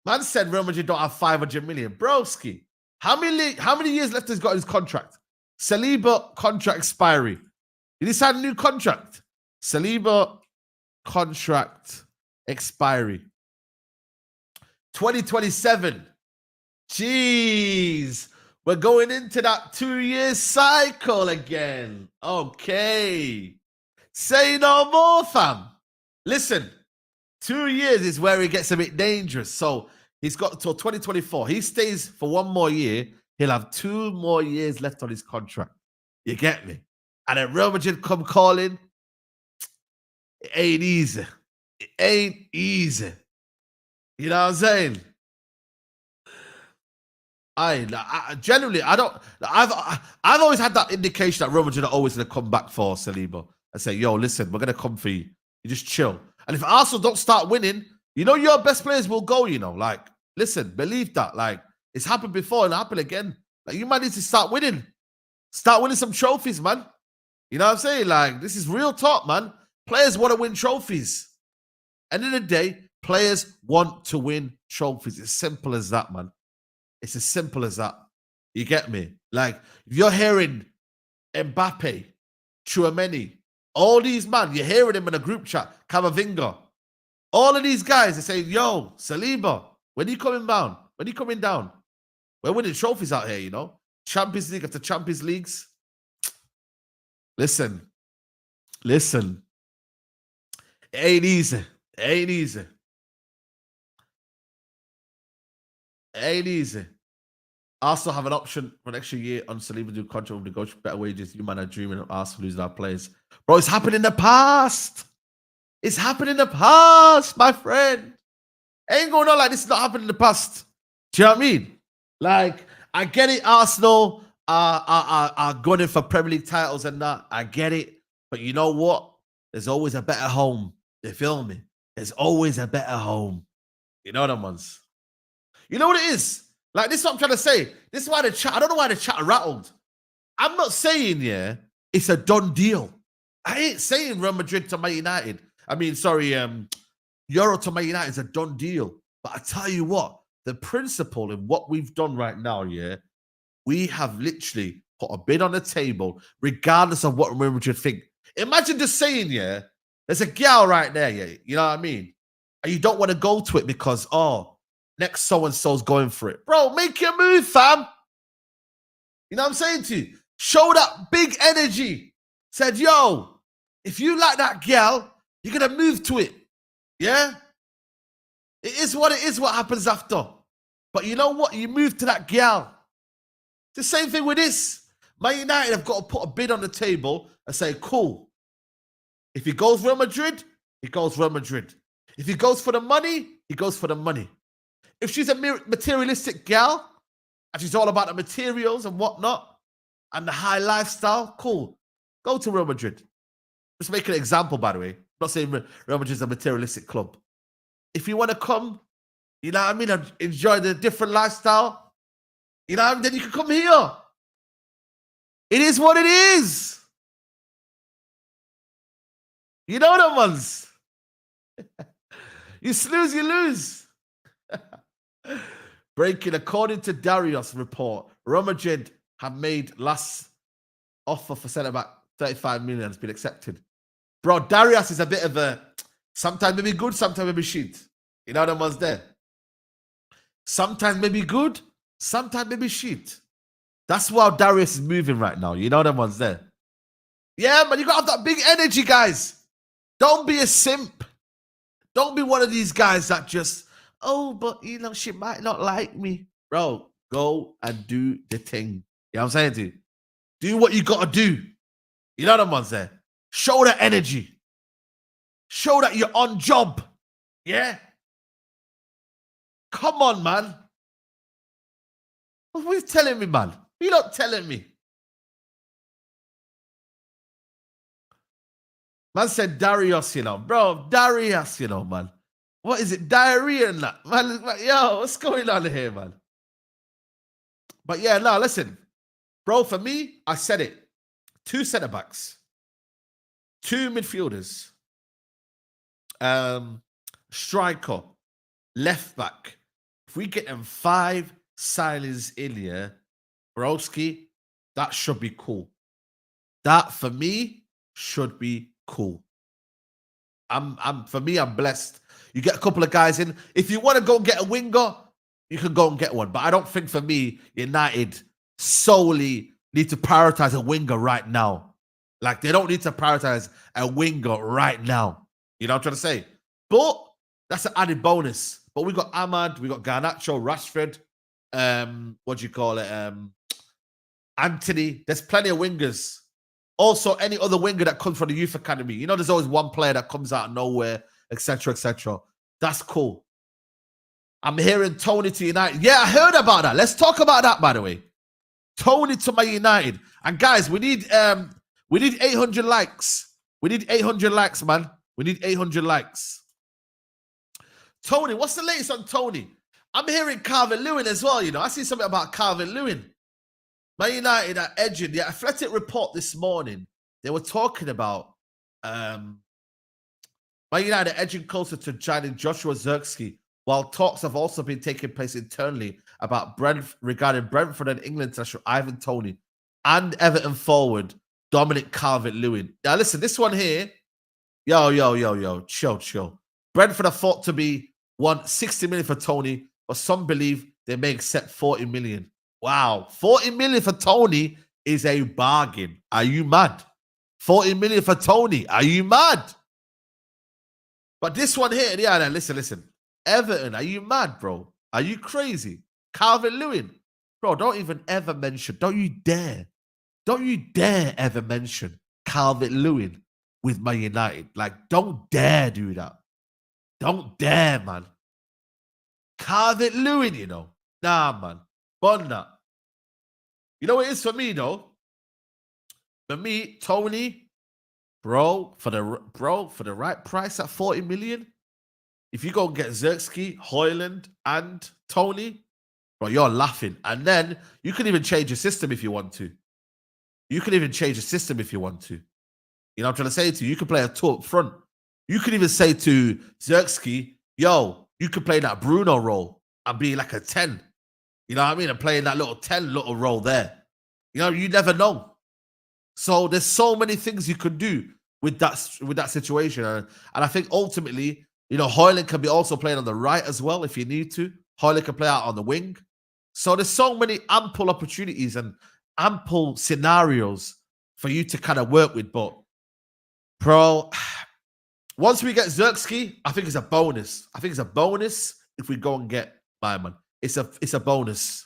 Man said Real Madrid don't have 500 million. Broski, how many years left has got his contract? Saliba contract expiry. Did he sign a new contract? Saliba contract expiry. 2027. Jeez. We're going into that 2-year cycle again. Okay. Say no more, fam. Listen, 2 years is where it gets a bit dangerous. So he's got till 2024. He stays for 1 more year. He'll have 2 more years left on his contract. You get me? And then Real Madrid come calling. It ain't easy. It ain't easy. You know what I'm saying? Generally, I've always had that indication that Real Madrid are always going to come back for Saliba and say, yo, listen, we're going to come for you. You just chill. And if Arsenal don't start winning, you know your best players will go, you know. Like, listen, believe that. Like, it's happened before and it'll happen again. Like, you might need to start winning. Start winning some trophies, man. You know what I'm saying? Like, this is real talk, man. Players want to win trophies. End of the day, players want to win trophies. It's simple as that, man. It's as simple as that. You get me? Like, if you're hearing Mbappe, Tchouameni, all these man, you're hearing them in a group chat, Camavinga, all of these guys, they say, yo, Saliba, when are you coming down? When are you coming down? We're winning trophies out here, you know? Champions League after Champions Leagues. Listen. It ain't easy. Ain't easy. Arsenal have an option for an extra year on Saliba new contract with negotiate better wages. You man are dreaming of Arsenal losing our players. Bro, it's happened in the past. It's happened in the past, my friend. Ain't going on like this is not happening in the past. Do you know what I mean? Like, I get it, Arsenal are gunning for Premier League titles and that. I get it. But you know what? There's always a better home. You feel me? There's always a better home. You know them ones. You know what it is? Like, this is what I'm trying to say. This is why the chat, I don't know why the chat rattled. I'm not saying, yeah, it's a done deal. I ain't saying Real Madrid to Man United. I mean, sorry, Euro to Man United is a done deal. But I tell you what, the principle in what we've done right now, yeah, we have literally put a bid on the table, regardless of what Real Madrid think. Imagine just saying, yeah, there's a gal right there, yeah, you know what I mean? And you don't want to go to it because, oh, next so-and-so's going for it. Bro, make your move, fam. You know what I'm saying to you? Show that big energy. Said, yo, if you like that gal, you're going to move to it. Yeah? It is what it is, what happens after. But you know what? You move to that gal. The same thing with this. Man United have got to put a bid on the table and say, cool. If he goes Real Madrid, he goes Real Madrid. If he goes for the money, he goes for the money. If she's a materialistic gal, and she's all about the materials and whatnot, and the high lifestyle, cool. Go to Real Madrid. Just make an example, by the way. I'm not saying Real Madrid is a materialistic club. If you want to come, you know what I mean, and enjoy the different lifestyle, you know what I mean, then you can come here. It is what it is. You know them ones. You snooze, you lose. Breaking, according to Darius report, Real Madrid have made last offer for centre-back 35 million has been accepted. Bro, Darius is a bit of a, sometimes maybe good, sometimes maybe shit. You know them ones there. Sometimes maybe good, sometimes maybe shit. That's why Darius is moving right now. You know them ones there. Yeah, man, you got to have that big energy, guys. Don't be a simp. Don't be one of these guys that just, oh, but, you know, she might not like me. Bro, go and do the thing. You know what I'm saying to you? Do what you got to do. You know them ones there. Show that energy. Show that you're on job. Yeah? Come on, man. What are you telling me, man? You're not telling me. Man said Darius, you know. Bro, Darius, you know, man. What is it? Diarrhea and that? Man, yo, what's going on here, man? But yeah, no, listen. Bro, for me, I said it. 2 centre-backs. 2 midfielders. Striker. Left-back. If we get them 5 signings in here, Broski, that should be cool. That, for me, should be cool. For me, I'm blessed. You get a couple of guys in. If you want to go and get a winger, you can go and get one. But I don't think, for me, United solely need to prioritize a winger right now. Like, they don't need to prioritize a winger right now. You know what I'm trying to say? But that's an added bonus. But we got Ahmad, we got Garnacho, Rashford, what do you call it? Anthony. There's plenty of wingers. Also, any other winger that comes from the youth academy. You know, there's always one player that comes out of nowhere, etc., etc. That's cool. I'm hearing Tony to United. Yeah, I heard about that. Let's talk about that, by the way. Tony to Man United. And guys, we need 800 likes. We need 800 likes, man. We need 800 likes. Tony, what's the latest on Tony? I'm hearing Calvert-Lewin as well, you know. I see something about Calvert-Lewin. Man United are edging. The Athletic report this morning, they were talking about Man United are edging closer to signing Joshua Zirkzee, while talks have also been taking place internally about regarding Brentford and England international Ivan Toney and Everton forward Dominic Calvert-Lewin. Now listen, this one here, yo, chill. Brentford are thought to want 60 million for Toney, but some believe they may accept 40 million. Wow, 40 million for Toney is a bargain. Are you mad? 40 million for Toney. Are you mad? But this one here, yeah, listen. Everton, are you mad, bro? Are you crazy? Calvert-Lewin. Bro, don't even ever mention, don't you dare ever mention Calvert-Lewin with Man United. Like, don't dare do that. Don't dare, man. Calvert-Lewin, you know. Nah, man. Bun that. You know what it is for me, though? For me, Toney, bro, for the right price at 40 million, if you go and get Zirkzee, Højlund, and Toney, bro, you're laughing. And then you can even change your system if you want to. You know what I'm trying to say to you? You can play a two up front. You could even say to Zirkzee, yo, You could play that Bruno role and be like a 10. You know what I mean? And playing that little 10 little role there. You know, you never know. So there's so many things you could do with that situation. And I think ultimately, you know, Højlund can be also playing on the right as well if you need to. Højlund can play out on the wing. So there's so many ample opportunities and ample scenarios for you to kind of work with. But, bro, once we get Scarcity, I think it's a bonus. I think it's a bonus if we go and get my man. It's a bonus.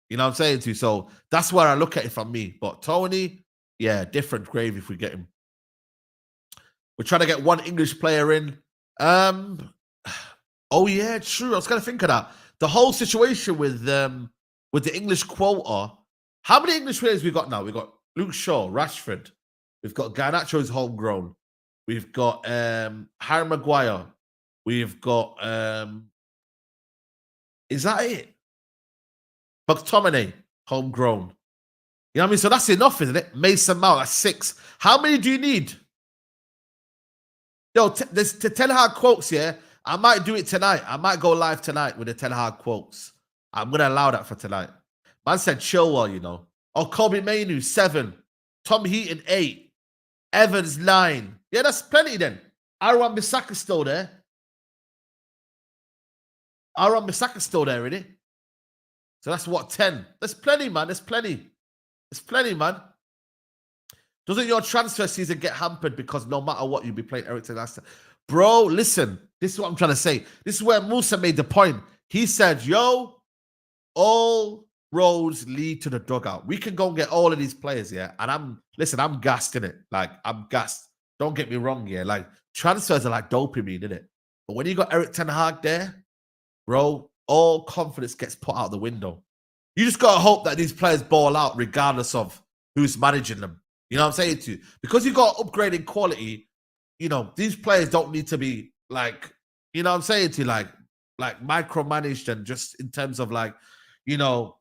You know what I'm saying to you? So that's where I look at it from me. But Tony, yeah, different grave if we get him. We're trying to get one English player in. Oh yeah, true. I was gonna think of that. The whole situation with the English quota. How many English players we got now? We got Luke Shaw, Rashford. We've got Garnacho who's homegrown. We've got Harry Maguire. We've got is that it? McTominay, homegrown. You know what I mean? So that's enough, isn't it? Mason Mount, that's 6. How many do you need? Yo, there's the Ten Hag quotes, yeah? I might do it tonight. I might go live tonight with the Ten Hag quotes. I'm going to allow that for tonight. Man said Chilwell, you know. Oh, Kobe Mainu, 7. Tom Heaton, 8. Evans, 9. Yeah, that's plenty then. Aaron Bissaka's still there. Aaron Bissaka's still there, isn't it? So that's what, 10? There's plenty, man. There's plenty. There's plenty, man. Doesn't your transfer season get hampered because no matter what, you'll be playing Ericsson Leicester? Bro, listen. This is what I'm trying to say. This is where Musa made the point. He said, yo, all roads lead to the dugout. We can go and get all of these players, yeah? And I'm gassed, innit? Like, I'm gassed. Don't get me wrong, yeah? Like, transfers are like dopamine, innit? But when you got Erik ten Hag there, bro, all confidence gets put out the window. You just got to hope that these players ball out regardless of who's managing them. You know what I'm saying to you? Because you got upgrading quality, you know, these players don't need to be like, you know what I'm saying to you, like micromanaged and just in terms of like, you know,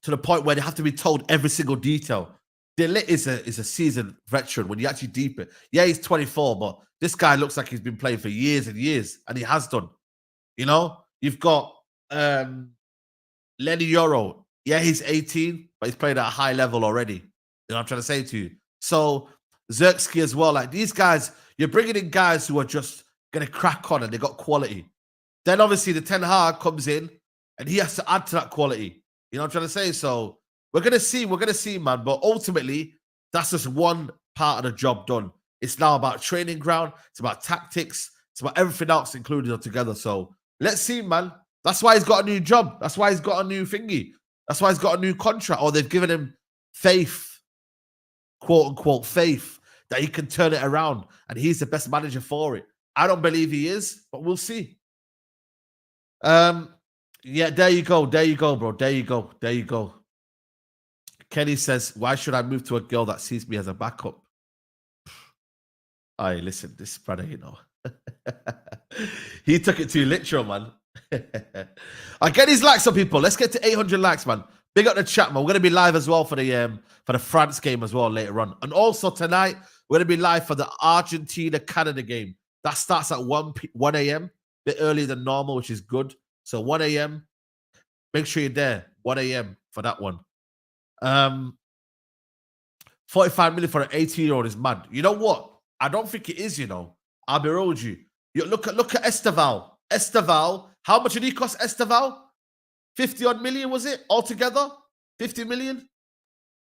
to the point where they have to be told every single detail. De Ligt is a seasoned veteran when you actually deep it. Yeah, he's 24, but this guy looks like he's been playing for years and years, and he has done. You know, you've got Leny Yoro. Yeah, he's 18, but he's played at a high level already. You know what I'm trying to say to you? So Scarcity as well. Like these guys, you're bringing in guys who are just going to crack on and they got quality. Then obviously the Ten Hag comes in and he has to add to that quality. You know what I'm trying to say? So we're going to see, man. But ultimately, that's just one part of the job done. It's now about training ground. It's about tactics. It's about everything else included altogether. So let's see, man. That's why he's got a new job. That's why he's got a new thingy. That's why he's got a new contract. Or they've given him faith, quote unquote faith, that he can turn it around. And he's the best manager for it. I don't believe he is, but we'll see. Yeah, there you go. There you go, bro. There you go. There you go. Kenny says, why should I move to a girl that sees me as a backup? Aye, listen, this brother, you know. He took it too literal, man. I get these likes on people. Let's get to 800 likes, man. Big up the chat, man. We're going to be live as well for the France game as well later on. And also tonight, we're going to be live for the Argentina-Canada game. That starts at 1 a.m., a bit earlier than normal, which is good. So 1 a.m., make sure you're there, 1 a.m. for that one. 45 million for an 18-year-old is mad. You know what? I don't think it is, you know. I'll be real with you. Look at Esteval. Esteval, how much did he cost Esteval? 50-odd million, was it, altogether? 50 million?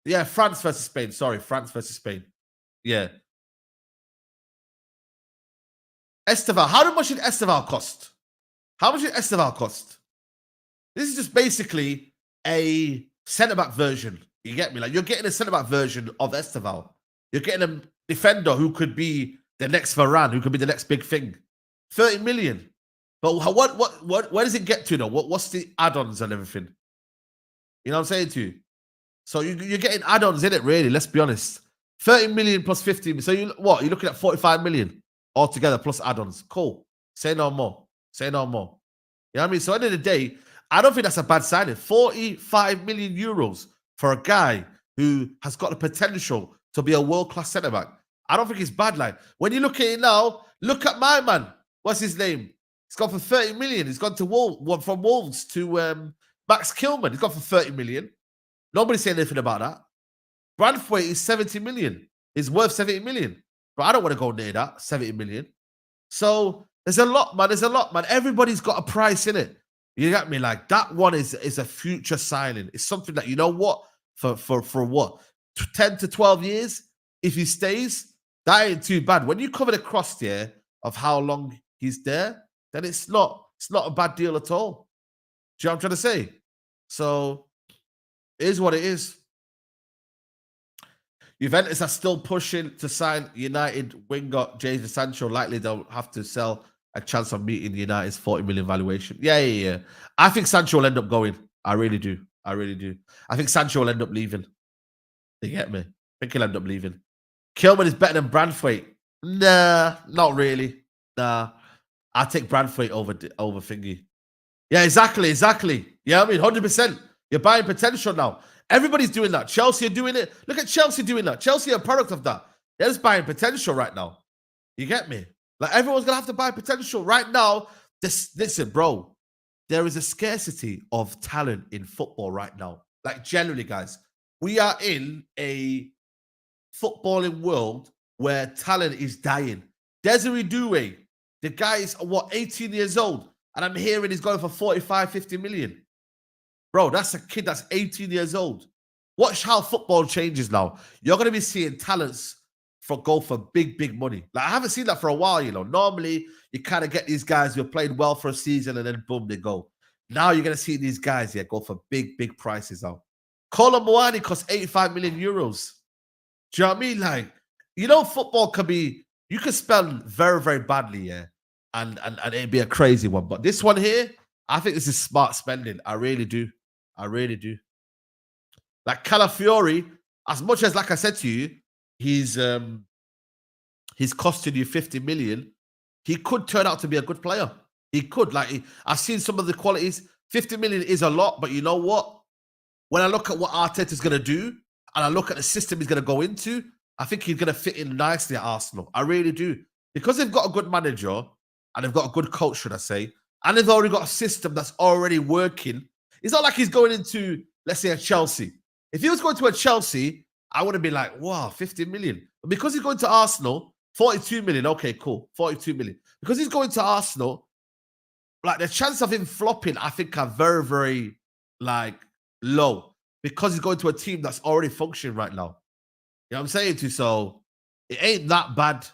Yeah, France versus Spain. Sorry, France versus Spain. Yeah. Esteval. How much did Esteval cost? How much did Esteval cost? This is just basically a centre-back version. You get me? Like, you're getting a centre-back version of Esteval. You're getting a defender who could be the next Varane, who could be the next big thing. 30 million. But where does it get to, though? What's the add-ons and everything? You know what I'm saying to you? So you're getting add-ons in it, really. Let's be honest. 30 million plus 50. So you're looking at 45 million altogether plus add-ons. Cool. Say no more. Say no more. You know what I mean? So at the end of the day, I don't think that's a bad signing. 45 million euros for a guy who has got the potential to be a world-class centre-back. I don't think it's bad. Like, when you look at it now, look at my man. What's his name? He's gone for 30 million. He's gone to from Wolves to Max Kilman. He's gone for 30 million. Nobody's saying anything about that. Branwaithe is 70 million. He's worth 70 million. But I don't want to go near that, 70 million. So there's a lot, man. There's a lot, man. Everybody's got a price in it. You got me? Like that one is a future signing. It's something that, you know what? For what? 10 to 12 years, if he stays, that ain't too bad. When you cover the cross here of how long he's there, then it's not a bad deal at all. Do you know what I'm trying to say? So it is what it is. Juventus are still pushing to sign United winger Jadon Sancho. Likely they'll have to sell a chance of meeting United's 40 million valuation. Yeah. I think Sancho will end up going. I really do. I think Sancho will end up leaving. You get me? I think he'll end up leaving. Kilman is better than Branwaithe. Nah, not really. Nah. I'll take Branwaithe over Thingy. Yeah, exactly. Yeah, I mean, 100%. You're buying potential now. Everybody's doing that. Chelsea are doing it. Look at Chelsea doing that. Chelsea are a product of that. They're just buying potential right now. You get me? Like, everyone's going to have to buy potential right now. Listen, bro, there is a scarcity of talent in football right now. Like, generally, guys, we are in a footballing world where talent is dying. Desiree Doué, the guy is, 18 years old? And I'm hearing he's going for 45, 50 million. Bro, that's a kid that's 18 years old. Watch how football changes now. You're going to be seeing talents go for big, big money. Like, I haven't seen that for a while, you know. Normally, you kind of get these guys who have played well for a season and then boom, they go. Now you're going to see these guys go for big, big prices now. Kolo Muani costs 85 million euros. Do you know what I mean? Like, you know, football can be, you can spend very, very badly, and it'd be a crazy one. But this one here, I think this is smart spending. I really do. Like Calafiori, as much as, like I said to you, he's costing you 50 million. He could turn out to be a good player. He could. Like, I've seen some of the qualities. 50 million is a lot, but you know what? When I look at what Arteta's going to do, and I look at the system he's going to go into, I think he's going to fit in nicely at Arsenal. I really do. Because they've got a good manager, and they've got a good coach, should I say, and they've already got a system that's already working. It's not like he's going into, let's say, a Chelsea. If he was going to a Chelsea, I would have been like, wow, 50 million. But because he's going to Arsenal, 42 million. Okay, cool. 42 million. Because he's going to Arsenal, like, the chance of him flopping, I think, are very, very, like, low. Because he's going to a team that's already functioning right now. You know what I'm saying to you? So it ain't that bad.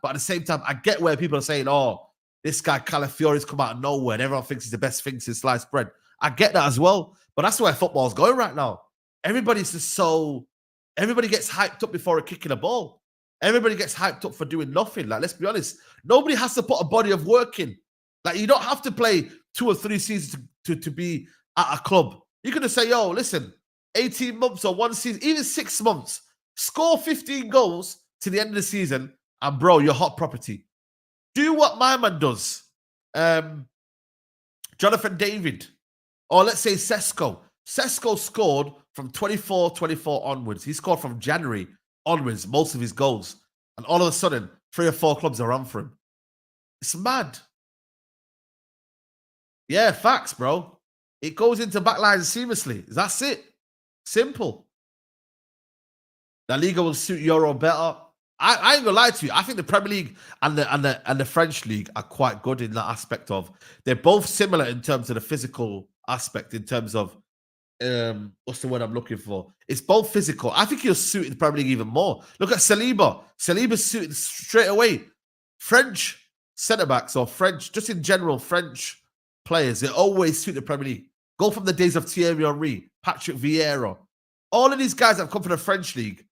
But at the same time, I get where people are saying, oh, this guy Calafiori's come out of nowhere and everyone thinks he's the best thing since sliced bread. I get that as well. But that's where football's going right now. Everybody gets hyped up before kicking a ball. Everybody gets hyped up for doing nothing. Like, let's be honest. Nobody has to put a body of work in. Like, you don't have to play 2 or 3 seasons to be at a club. You can just say, yo, listen, 18 months or 1 season, even 6 months, score 15 goals to the end of the season, and bro, you're hot property. Do what my man does. Jonathan David, or let's say Sesko. Sesko scored from 24 onwards. He scored from January onwards, most of his goals. And all of a sudden, 3 or 4 clubs are on for him. It's mad. Yeah, facts, bro. It goes into backlines seamlessly. That's it. Simple. La Liga will suit Euro better. I ain't gonna lie to you. I think the Premier League and the French League are quite good in that aspect of, they're both similar in terms of the physical aspect, in terms of what's the word I'm looking for? It's both physical. I think he'll suit the Premier League even more. Look at Saliba. Saliba's suited straight away. French centre-backs, or French, just in general, French players, they always suit the Premier League. Go from the days of Thierry Henry, Patrick Vieira. All of these guys that have come from the French League,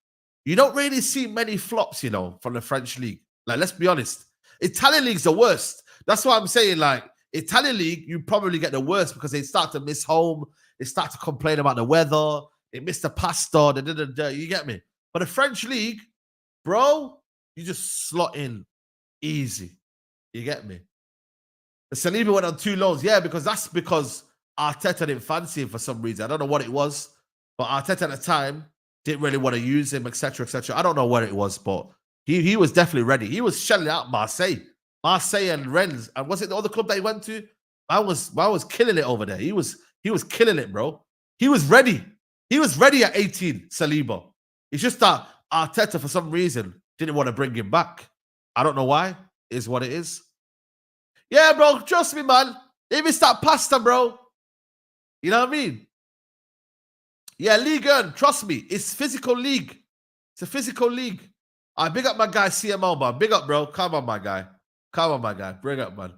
you don't really see many flops, you know, from the French League. Like, let's be honest. Italian League's the worst. That's why I'm saying, like, Italian League, you probably get the worst because they start to miss home. They start to complain about the weather. They miss the pasta. You get me? But the French League, bro, you just slot in easy. You get me? The Saliba went on 2 loans. Yeah, because Arteta didn't fancy him for some reason. I don't know what it was. But Arteta at the time didn't really want to use him, etc., etc. I don't know what it was, but he was definitely ready. He was shelling out Marseille. Marseille and Rennes. And was it the other club that he went to? I was killing it over there. He was killing it, bro. He was ready. He was ready at 18, Saliba. It's just that Arteta, for some reason, didn't want to bring him back. I don't know why. It is what it is. Yeah, bro. Trust me, man. They missed that pasta, bro. You know what I mean? Yeah, Ligue 1. Trust me. It's physical league. It's a physical league. I big up my guy, CMO, man. Big up, bro. Come on, my guy. Come on, my guy. Bring up, man.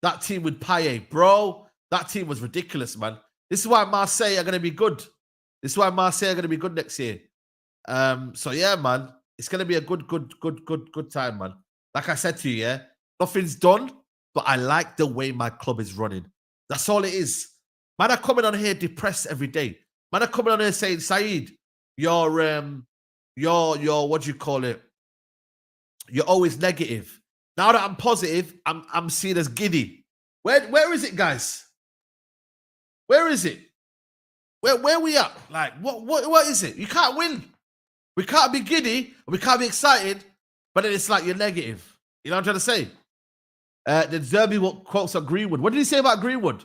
That team with Payet, bro. That team was ridiculous, man. This is why Marseille are going to be good. This is why Marseille are going to be good next year. So, yeah, man. It's going to be a good time, man. Like I said to you, yeah, nothing's done, but I like the way my club is running. That's all it is. Man are coming on here depressed every day. Man are coming on here saying, Saeed, you're what do you call it? You're always negative. Now that I'm positive, I'm seen as giddy. Where is it, guys? Where is it? Where we at? Like, what is it? You can't win. We can't be giddy, we can't be excited, but then it's like you're negative. You know what I'm trying to say? The Derby quotes on Greenwood. What did he say about Greenwood?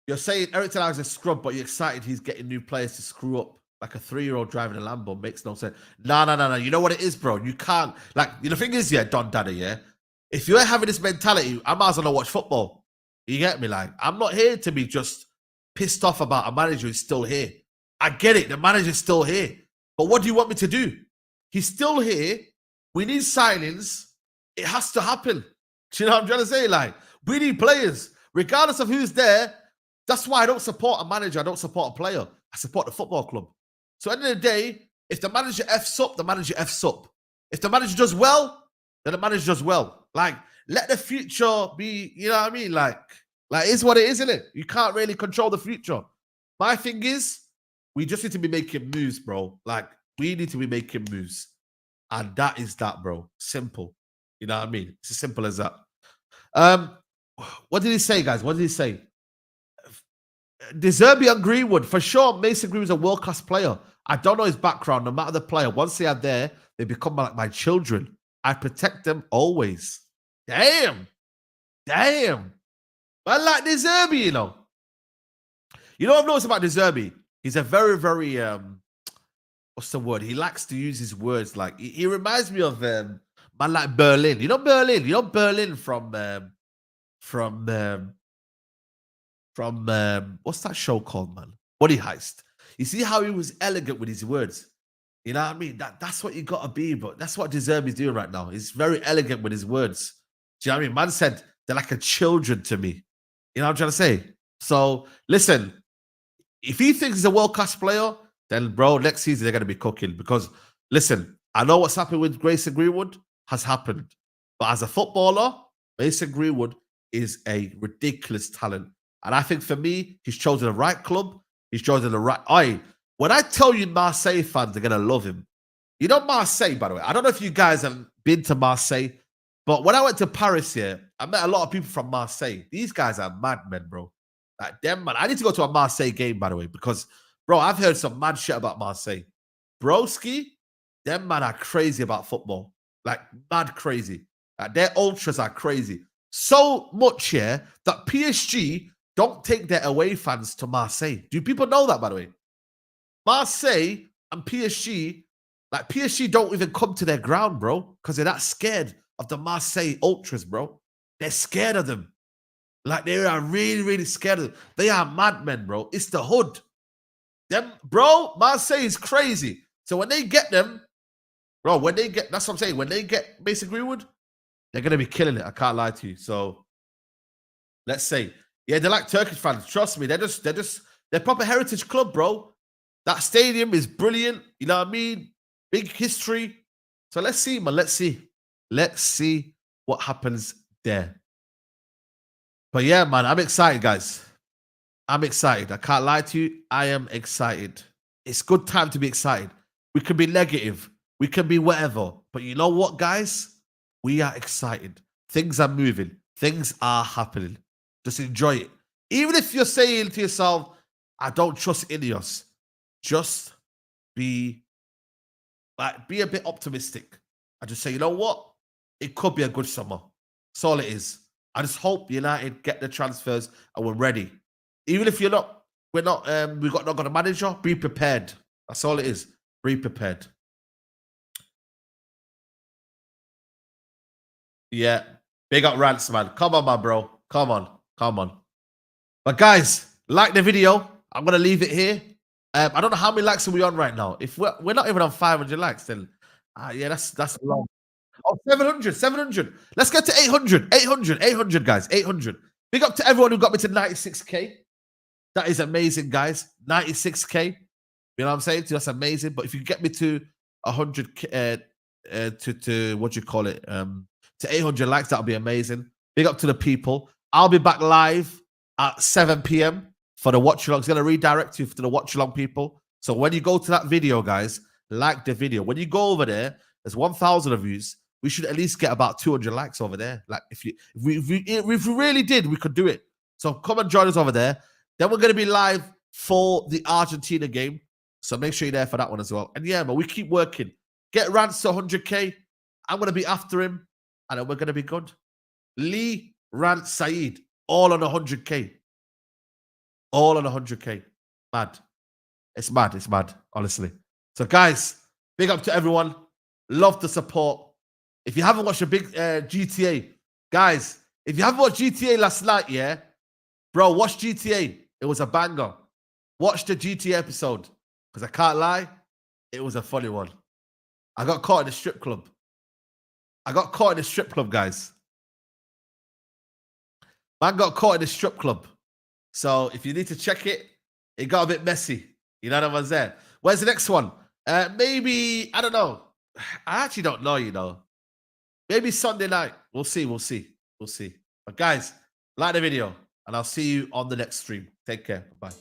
You're saying Eric Ten Hag's a scrub, but you're excited he's getting new players to screw up. Like a 3-year-old driving a Lambo makes no sense. No. You know what it is, bro? You can't. Like, you know, the thing is, yeah, Don Dada, yeah? If you're having this mentality, I might as well not watch football. You get me? Like, I'm not here to be just pissed off about a manager who's still here. I get it. The manager's still here. But what do you want me to do? He's still here. We need signings. It has to happen. Do you know what I'm trying to say? Like, we need players. Regardless of who's there, that's why I don't support a manager. I don't support a player. I support the football club. So at the end of the day, if the manager F's up, the manager F's up. If the manager does well, then the manager does well. Like, let the future be, you know what I mean? Like it's what it is, isn't it? You can't really control the future. My thing is, we just need to be making moves, bro. Like, we need to be making moves. And that is that, bro. Simple. You know what I mean? It's as simple as that. What did he say, guys? What did he say? De Zerbi and Greenwood. For sure, Mason Greenwood's a world-class player. I don't know his background. No matter the player, once they are there, they become like my children. I protect them always. Damn. I like De Zerbi, you know. You know what I've noticed about De Zerbi? He's a very, very, what's the word? He likes to use his words. Like, he reminds me of, man like Berlin. You know Berlin? You know Berlin from what's that show called, man? Body Heist. You see how he was elegant with his words? You know what I mean? That's what you got to be, but that's what De Zerbi's doing right now. He's very elegant with his words. Do you know what I mean? Man said they're like a children to me. You know what I'm trying to say? So, listen, if he thinks he's a world-class player, then, bro, next season they're going to be cooking. Because, listen, I know what's happened with Mason Greenwood has happened. But as a footballer, Mason Greenwood is a ridiculous talent. And I think for me, he's chosen the right club. He's chosen the right... When I tell you Marseille fans are going to love him, you know Marseille, by the way, I don't know if you guys have been to Marseille, but when I went to Paris here, I met a lot of people from Marseille. These guys are madmen, bro. Like, them, man. I need to go to a Marseille game, by the way, because, bro, I've heard some mad shit about Marseille. Broski, them, man, are crazy about football. Like, mad crazy. Like, their ultras are crazy. So much here that PSG don't take their away fans to Marseille. Do people know that, by the way? Marseille and PSG, like, PSG don't even come to their ground, bro, because they're that scared of the Marseille ultras, bro. They're scared of them. Like, they are really, really scared of them. They are madmen, bro. It's the hood. Them, bro, Marseille is crazy. So when they get them, bro, that's what I'm saying. When they get Mason Greenwood, they're going to be killing it. I can't lie to you. So, let's say, yeah, they're like Turkish fans. Trust me. They're proper heritage club, bro. That stadium is brilliant. You know what I mean? Big history. So let's see, man. Let's see what happens there. But yeah, man, I'm excited, guys. I'm excited. I can't lie to you. I am excited. It's good time to be excited. We can be negative. We can be whatever. But you know what, guys? We are excited. Things are moving. Things are happening. Just enjoy it. Even if you're saying to yourself, I don't trust INEOS. Just be Like, be a bit optimistic. I just say, you know what? It could be a good summer. That's all it is. I just hope United get the transfers and we're ready. Even if we've not got a manager, be prepared. That's all it is. Be prepared. Yeah. Big up Rants, man. Come on, my bro. Come on. But guys, like the video. I'm gonna leave it here. I don't know how many likes are we on right now. If we're not even on 500 likes, then yeah, that's long. Oh, 700. Let's get to 800, guys. 800. Big up to everyone who got me to 96k. That is amazing, guys. 96k. You know what I'm saying? That's amazing. But if you get me to 100k, to what you call it, to 800 likes, that'll be amazing. Big up to the people. I'll be back live at 7 p.m. for the watch along. It's going to redirect you to the watch along people. So when you go to that video, guys, like the video. When you go over there, there's 1,000 views. We should at least get about 200 likes over there. Like if we really did, we could do it. So come and join us over there. Then we're going to be live for the Argentina game. So make sure you're there for that one as well. And yeah, but we keep working. Get Rants to 100k. I'm going to be after him. And then we're going to be good. Lee, Rant, Saeed, all on 100k. All on 100k. Mad. It's mad, honestly. So guys, big up to everyone. Love the support. If you haven't watched a big GTA, guys, if you haven't watched GTA last night, yeah, bro, watch GTA. It was a banger. Watch the GTA episode. Because I can't lie, it was a funny one. I got caught in a strip club. Guys. Man got caught in a strip club. So if you need to check it, it got a bit messy. You know what I'm saying? Where's the next one? Maybe, I don't know. I actually don't know, you know. Maybe Sunday night. We'll see. But guys, like the video, and I'll see you on the next stream. Take care. Bye.